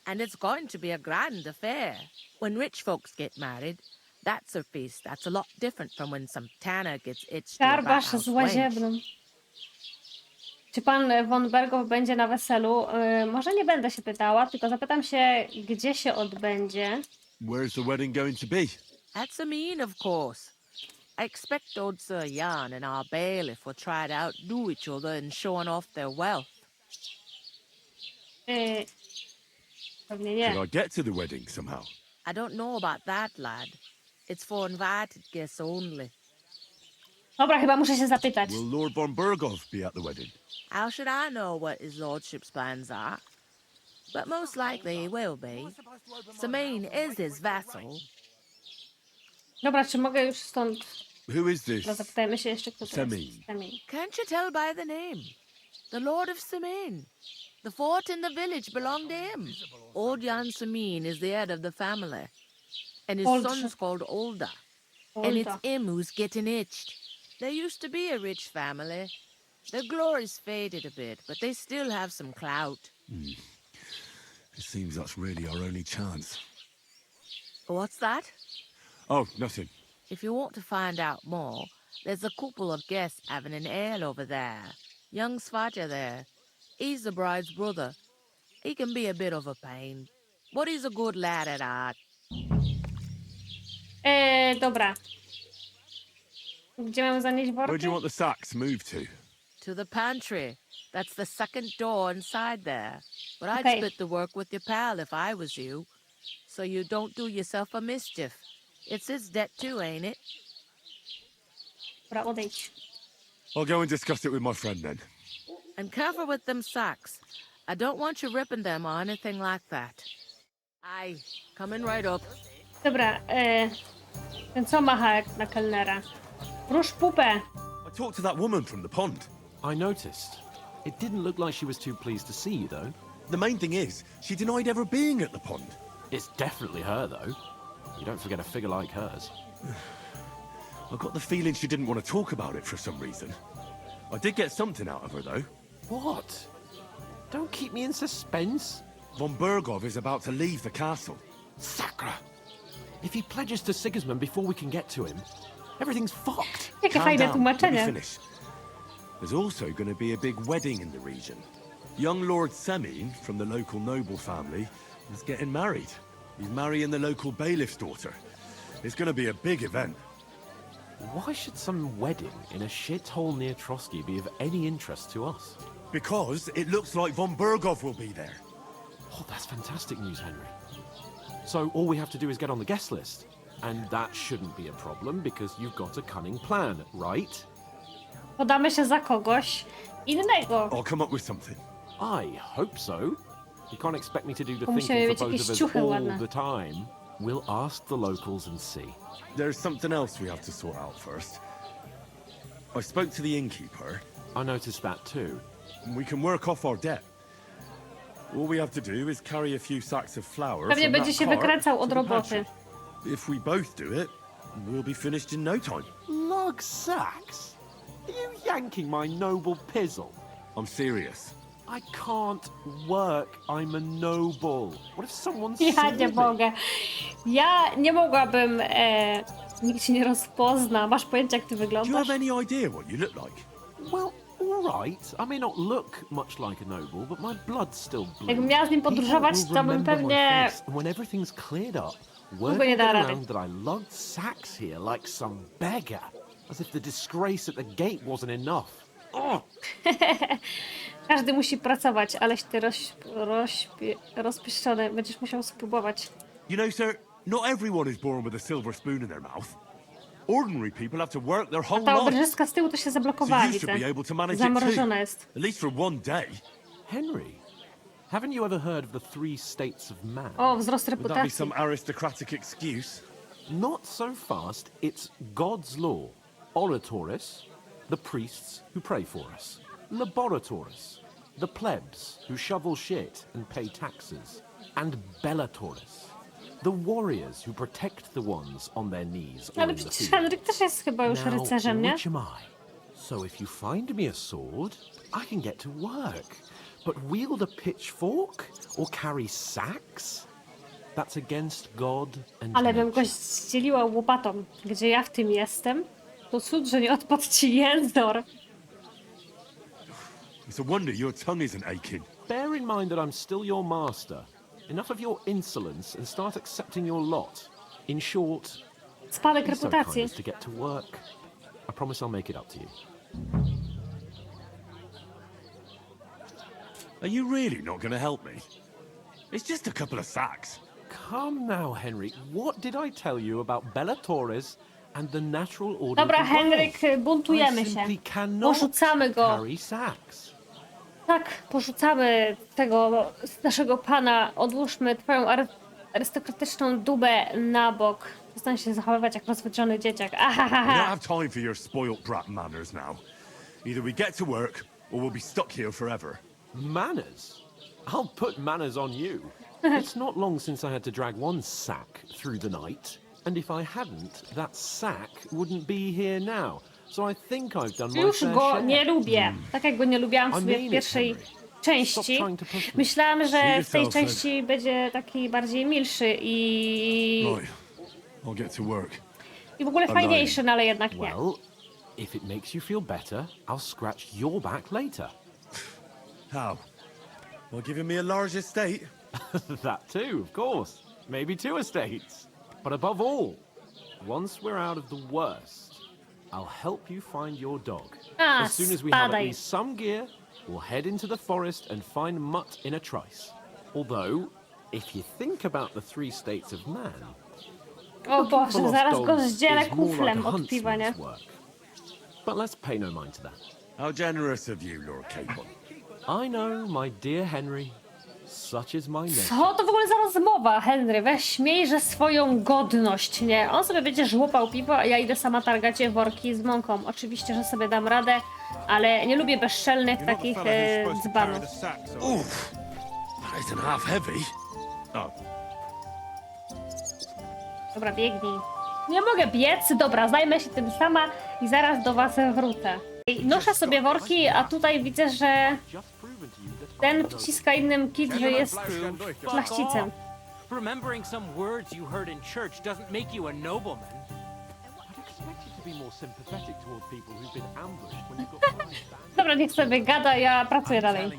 And it's going to be a grand affair. When rich folks get married, that's a feast that's a lot different from when some tanner gets itched to a Karbasz rat-house z wench. łaziebną. Czy pan von Bergow będzie na weselu? Może nie będę się pytała, tylko zapytam się, gdzie się odbędzie. Where's the wedding going to be? At Samin, of course. I expect old Sir Jan and our bailiff will try to outdo each other in showing off their wealth. Pewnie nie. Could I get to the wedding somehow? I don't know about that, lad. It's for invited guests only. Dobra, chyba muszę się zapytać. Will Lord von Bergow be at the wedding? How should I know what his lordship's plans are? But most likely he will be. Samin is his vassal. Dobra, czy mogę już stąd... Who is this? No, zapytajmy się jeszcze, kto to Samin. jest. Samin. Can't you tell by the name? The Lord of Samin. The fort in the village belonged to him. Old Jan Samin is the head of the family. And his Old. son's called Olda. And it's him who's getting itched. There used to be a rich family. Their glory's faded a bit, but they still have some clout. It seems that's really our only chance. What's that? Oh, nothing. If you want to find out more, there's a couple of guests having an ale over there. Young Svaja there. He's the bride's brother. He can be a bit of a pain, but he's a good lad at heart. Dobra. Gdzie mamy zanieść worki? Where do you want the sacks moved to? To the pantry. That's the second door inside there. But I'd Okay. split the work with your pal if I was you, so you don't do yourself a mischief. It's his debt too, ain't it? Dobra, odejdź. I'll go and discuss it with my friend then. And careful with them sacks. I don't want you ripping them or anything like that. Aye, coming right up. Dobra, ten co macha jak na kelnera? Rusz pupę. I talked to that woman from the pond. I noticed. It didn't look like she was too pleased to see you, though. The main thing is, she denied ever being at the pond. It's definitely her, though. You don't forget a figure like hers. I got the feeling she didn't want to talk about it for some reason. I did get something out of her, though. What? Don't keep me in suspense. Von Bergow is about to leave the castle. Sacra! If he pledges to Sigismund before we can get to him, everything's fucked. Jakie Calm fajne down, let me tłumaczenie. finish. There's also going to be a big wedding in the region. Young Lord Semin, from the local noble family, is getting married. He's marrying the local bailiff's daughter. It's going to be a big event. Why should some wedding in a shithole near Trotsky be of any interest to us? Because it looks like von Bergow will be there. Oh, that's fantastic news, Henry. So all we have to do is get on the guest list. And that shouldn't be a problem because you've got a cunning plan, right? Podamy się za kogoś innego. I'll come up with something. I hope so. You can't expect me to do the Musimy thinking mieć for both jakieś of us ciuchy all ładne. the time. We'll ask the locals and see. There's something else we have to sort out first. I spoke to the innkeeper. I noticed that too. We can work off our debt. All we have to do is carry a few sacks of flour Pewnie from będzie that się cart wykręcał to od the roboty. pantry. If we both do it, we'll be finished in no time. Lug sacks? Are you yanking my noble pizzle? I'm serious. I can't work. I'm a noble. What if someone Ja saw nie me? mogę. Ja nie mogłabym... Nikt się nie rozpozna. Masz pojęcie, jak ty Do you wyglądasz? have any idea what you look like? Well, all right. I may not look much like a noble, but my blood's still blue. Jakbym miała z nim podróżować, to bym pewnie... And when everything's cleared up, Długo word nie will da get rady. around that I lugged sacks here like some beggar, as if the disgrace at the gate wasn't enough. Oh! Każdy musi pracować, aleś ty rozpieszczony. Będziesz musiał spróbować. You know, sir, not everyone is born with a silver spoon in their mouth. Ordinary people have to work their A whole ta life. oberżystka z tyłu to się So zablokowała, you should widzę. be able to manage it Zamrożona too. jest. At least for one day. Henry, haven't you ever heard of the three states of man? O, wzrost Would that be reputacji. some aristocratic excuse? Not so fast. It's God's law. Oratoris, the priests who pray for us. Laboratoris, the plebs who shovel shit and pay taxes. And Bellatoris, the warriors who protect the ones on their knees or Ale in the przecież field. Henryk też jest chyba już Now, rycerzem, nie? which am I? So if you find me a sword, I can get to work. But wield a pitchfork or carry sacks? That's against God and Ale bym nature. go zdzieliła łopatą. Gdzie ja w tym jestem? To cud, że nie odpadł ci jęzor. It's a wonder your tongue isn't aching. Bear in mind that I'm still your master. Enough of your insolence and start accepting your lot. In short, Spadek be so kind reputacji. as to get to work. I promise I'll make it up to you. Are you really not going to help me? It's just a couple of sacks. Come now, Henry. What did I tell you about Bellatoris and the natural order Dobra, of the world? Henryk, buntujemy I się. simply cannot Porzucamy go. carry sacks. Tak, porzucamy tego naszego pana. Odłóżmy twoją arystokratyczną dubę na bok. Przestań się zachowywać jak rozwydrzony dzieciak. We don't Ahahaha. have time for your spoilt brat manners now. Either we get to work, or we'll be stuck here forever. Manners? I'll put manners on you. It's not long since I had to drag one sack through the night. And if I hadn't, that sack wouldn't be here now. So I think I've done my Już fair go share. nie lubię. Tak jak go nie lubiłam w I sobie mean w it, pierwszej Henry. części. Stop trying to push me. Myślałam, że w tej yourself, części będzie taki bardziej milszy i Right. I'll get to work. w ogóle fajniejszy, no ale jednak nie. Well, if it makes you feel better, I'll scratch your back later. How? Well, giving me a large estate? That too, of course. Maybe two estates. But above all, once we're out of the worst, I'll help you find your dog. As soon as we have at spadaj. least some gear, we'll head into the forest and find Mutt in a trice. Although, if you think about the three states of man, O looking for Boże, lost zaraz go dogs zdzielę is more like kuflem a od piwa, nie? huntsman's work. But let's pay no mind to that. How generous of you, Lord Capon. I know, my dear Henry. Such is my nature. Co to w ogóle za rozmowa, Henry? Weź miejże swoją godność, nie? On sobie będzie żłopał piwo, a ja idę sama targać je worki z mąką. Oczywiście, że sobie dam radę, ale nie lubię bezczelnych takich dzbanów. Oof. That isn't half heavy. Oh. Dobra, biegnij. Nie mogę biec. Dobra, zajmę się tym sama i zaraz do was wrócę. Noszę sobie worki, a tutaj widzę, że ten wciska innym kit, że jest szlachcicem. Remembering some words you heard in church doesn't make you a nobleman. I'd expect you to be more sympathetic toward people who've been ambushed when you've got five bands. Dobra, niech sobie gada, ja pracuję dalej.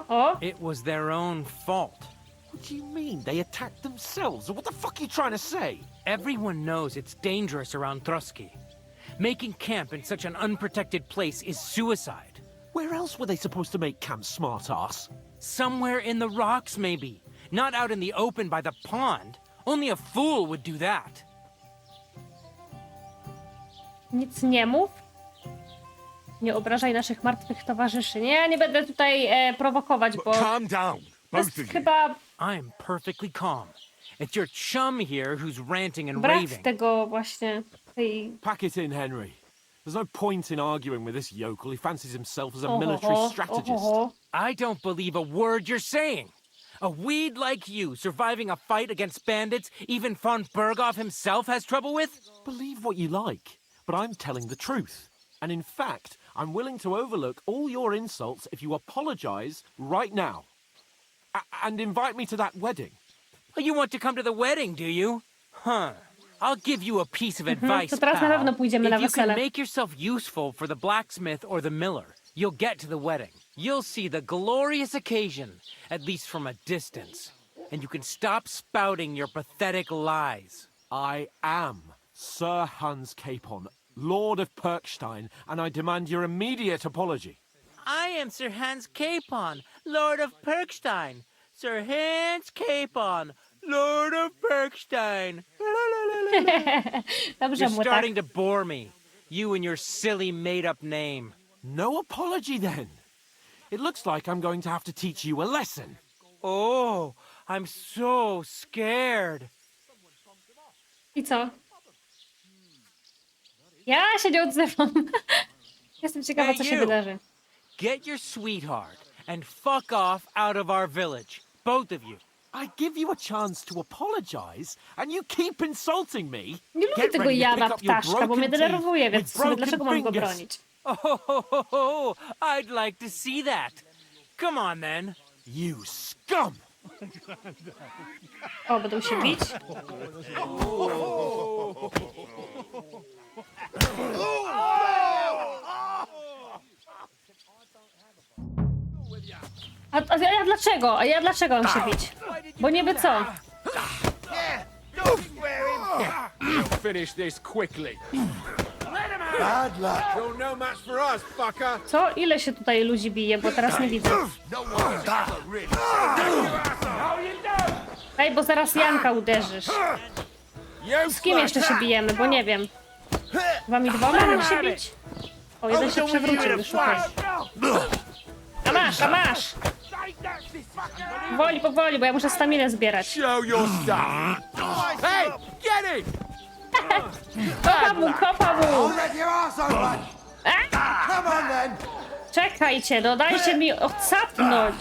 O. It was their own fault. What do you mean? They attacked themselves? What the fuck are you trying to say? Everyone knows it's dangerous around Trotsky. Making camp in such an unprotected place is suicide. Where else were they supposed to make camp, smart-ass? Somewhere in the rocks, maybe. Not out in the open by the pond. Only a fool would do that. Nic nie mów. Nie obrażaj naszych martwych towarzyszy. Nie, nie będę tutaj prowokować, bo... Calm down, to both jest of you. chyba I'm perfectly calm. It's your chum here who's ranting and brak raving. tego właśnie... tej... Pack it in, Henry. There's no point in arguing with this yokel. He fancies himself as a military strategist. I don't believe a word you're saying. A weed like you surviving a fight against bandits even von Berghoff himself has trouble with? Believe what you like, but I'm telling the truth. And in fact, I'm willing to overlook all your insults if you apologize right now. And invite me to that wedding. You want to come to the wedding, do you? Huh. I'll give you a piece of advice, to teraz na pal. pewno pójdziemy na If you can wesele. make yourself useful for the blacksmith or the miller, you'll get to the wedding. You'll see the glorious occasion, at least from a distance. And you can stop spouting your pathetic lies. I am Sir Hans Capon, Lord of Perkstein, and I demand your immediate apology. I am Sir Hans Capon, Lord of Perkstein. Sir Hans Capon, Lord of Perkstein. Dobrze, You're mu tak. starting to bore me. You and your silly made-up name. No apology, then. It looks like I'm going to have to teach you a lesson. Oh, I'm so scared. I co? Ja się nie odzywam. Jestem ciekawa, co się wydarzy. Get your sweetheart and fuck off out of our village. Both of you. I give you a chance to apologize, and you keep insulting me. Nie lubię Get tego ready to Jana pick up your ptaszka, bo mnie broken denerwuje, teeth więc with w sumie broken dlaczego mam go fingers. bronić? Oh, I'd like to see that. Come on, then. You scum! O, będą się bić? A ja dlaczego? A ja dlaczego mam się bić? Bo niby co? We'll finish this quickly. Bad luck. You're no match for us, fucker. Co? Ile się tutaj ludzi bije? Bo teraz nie widzę. Ej, bo zaraz Janka uderzysz. Z kim jeszcze się bijemy? Bo nie wiem. Wami dwoma mam się bić? O, jeden się przewrócił, już okej. A masz, a masz! Powoli, bo ja muszę staminę zbierać. Show your stuff. Hey, get him! Kopa mu! Let your ass open. Come on then. Czekajcie, no dajcie mi odsapnąć.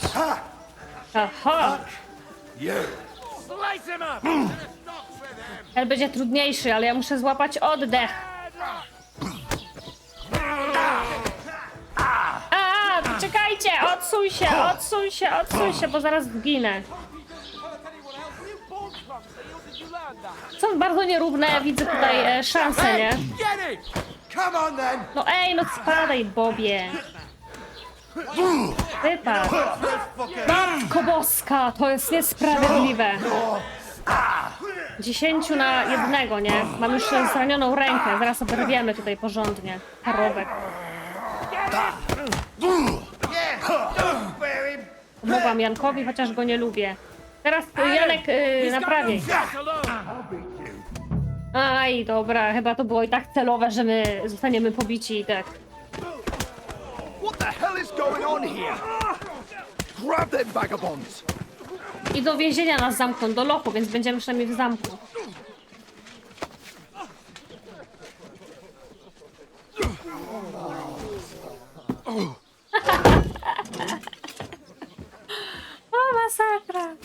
Aha. Slice him up! Ten będzie trudniejszy, ale ja muszę złapać oddech. Czekajcie, odsuń się, bo zaraz zginę. Są bardzo nierówne, widzę tutaj szanse, nie? No ej, no spadaj, Bobie. Wypadł. Matko Boska, to jest niesprawiedliwe. 10 na 1, nie? Mam już zranioną rękę, zaraz oberwiemy tutaj porządnie. Parobek. Pomogłam Jankowi, chociaż go nie lubię. Teraz Janek naprawi. Aj, dobra, chyba to było i tak celowe, że my zostaniemy pobici i tak. What the hell is going on here? Grab them vagabonds! I do więzienia nas zamkną, do lochu, więc będziemy przynajmniej w zamku. O, masakra!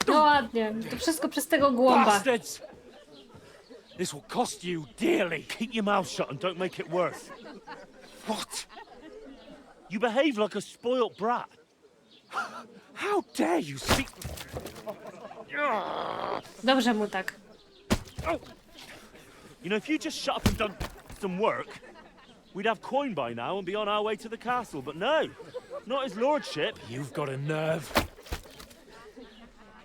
No ładnie, to wszystko przez tego głąba. Bastards! This will cost you dearly. Keep your mouth shut and don't make it worse. What? You behave like a spoilt brat. How dare you see... Dobrze mu tak. You know, if you just shut up and done some work, we'd have coin by now and be on our way to the castle. But no, not his lordship. You've got a nerve.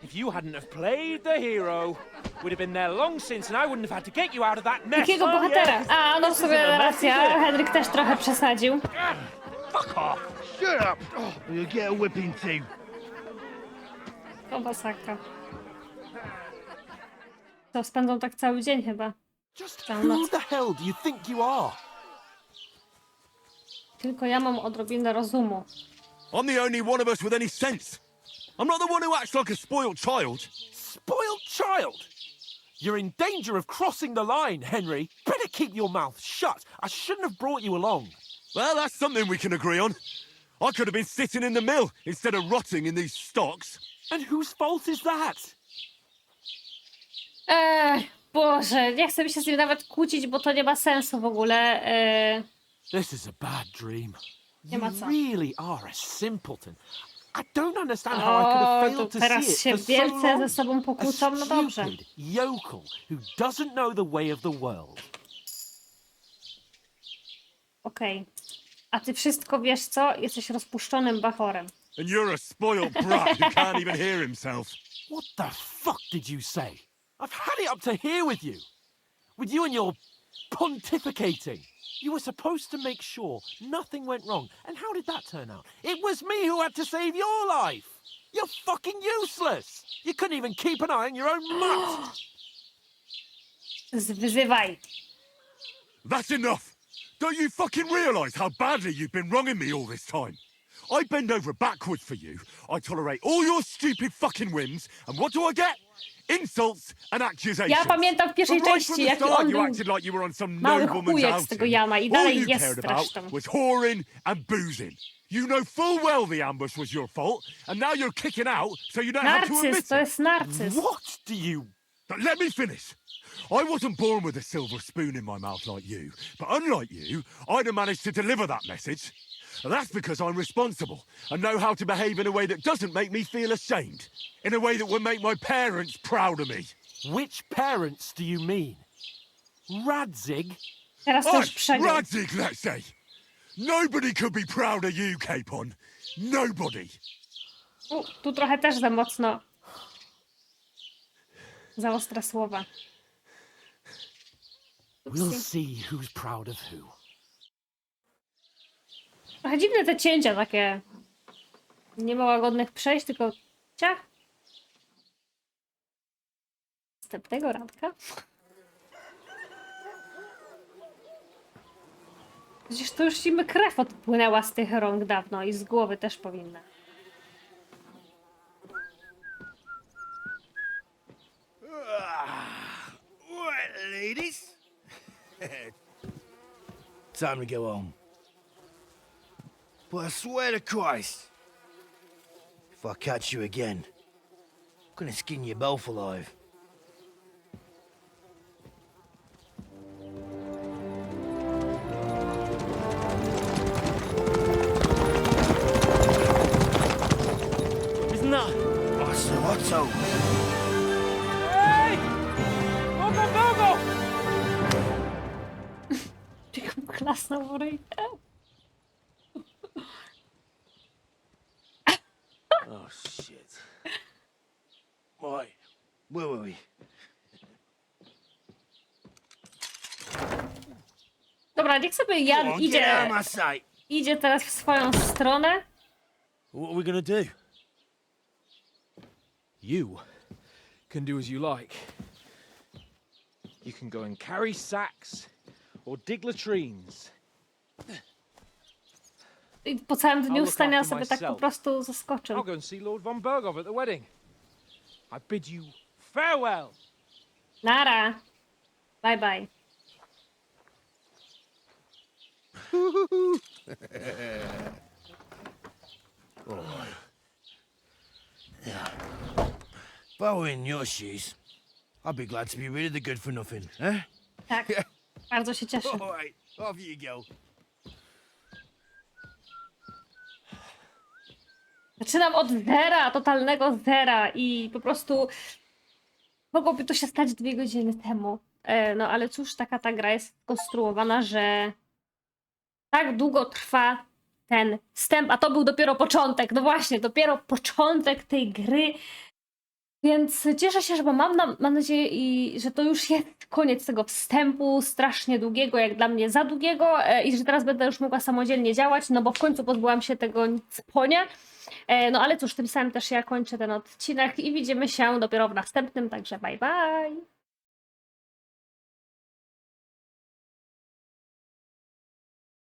If you hadn't have played the hero, we'd have been there long since and I wouldn't have had to get you out of that mess. Jakiego bohatera? A, no w sumie racja, Henryk też trochę przesadził. Fuck off! Shut up! Or you'll get a whipping too. To masakra. To spędzą tak cały dzień chyba. Całą Who noc. the hell do you think you are? Tylko ja mam odrobinę rozumu. I'm the only one of us with any sense. I'm not the one who acts like a spoiled child. Spoiled child? You're in danger of crossing the line, Henry. Better keep your mouth shut. I shouldn't have brought you along. Well, that's something we can agree on. I could have been sitting in the mill instead of rotting in these stocks. And whose fault is that? Boże, nie chcę się z nim nawet kłócić, bo to nie ma sensu w ogóle. This is a bad dream. Nie ma co. You really are a simpleton. I don't understand how I could have O, to failed to see teraz it się for so wielce long. ze sobą pokłócą, no dobrze. A stupid yokel who doesn't know the way of the world. Okej. A ty wszystko wiesz co? Jesteś rozpuszczonym bachorem. And you're a spoiled brat who can't even hear himself. What the fuck did you say? I've had it up to here with you. With you and your pontificating. You were supposed to make sure nothing went wrong. And how did that turn out? It was me who had to save your life. You're fucking useless. You couldn't even keep an eye on your own mutt. Wyzywaj. That's enough. Don't you fucking realise how badly you've been wronging me all this time? I bend over backwards for you. I tolerate all your stupid fucking whims. And what do I get? Insults and accusations. Ja pamiętam w pierwszej But right from części, the jaki start, on you był acted like you were on some mały nobleman's chujek z tego outing. Jana i All dalej you jest cared about zresztą. was whoring and boozing. You know full well the ambush was your fault, and now you're kicking out so you don't have to admit Narcyz, it. to jest narcyz. What do you... But let me finish. I wasn't born with a silver spoon in my mouth like you, but unlike you, I'd have managed to deliver that message. And that's because I'm responsible and know how to behave in a way that doesn't make me feel ashamed, in a way that would make my parents proud of me. Which parents do you mean? Radzig? Teraz to już przegiął. Radzig, let's say. Nobody could be proud of you, Capon. Nobody. Tu trochę też za mocno. Za ostre słowa. We'll see who's proud of who. Trochę dziwne te cięcia takie. Nie ma łagodnych przejść, tylko ciach. Następnego randka. Przecież to już im krew odpłynęła z tych rąk dawno i z głowy też powinna. Right, ladies. Time to go home. But I swear to Christ, if I catch you again, I'm gonna skin you both alive. Isn't that? Oh, so what's up? Hey! Go! Jaką klasną ryjkę. Oh, shit. Right, where were we? Dobra, niech sobie Jan Come on, get out of my idzie. sight. Idzie teraz w swoją stronę. What are we gonna do? You can do as you like. You can go and carry sacks or dig latrines. I po całym dniu I'll look stania after sobie tak po myself. prostu zaskoczył. I'll go and see Lord von Berghoff at the wedding. I bid you farewell. Nara. Bye bye. Oh. Yeah. If I were in your shoes, I'd be glad to be rid of the good for nothing, eh? Tak, bardzo się cieszę. All right, off you go. Zaczynam od zera, totalnego zera i po prostu mogłoby to się stać 2 godziny temu. No ale cóż, taka ta gra jest skonstruowana, że tak długo trwa ten wstęp, a to był dopiero początek. No właśnie, dopiero początek tej gry. Więc cieszę się, że mam nadzieję, że to już jest koniec tego wstępu, strasznie długiego, jak dla mnie za długiego i że teraz będę już mogła samodzielnie działać, no bo w końcu pozbyłam się tego nicponia. No ale cóż, tym samym też ja kończę ten odcinek i widzimy się dopiero w następnym, także bye bye!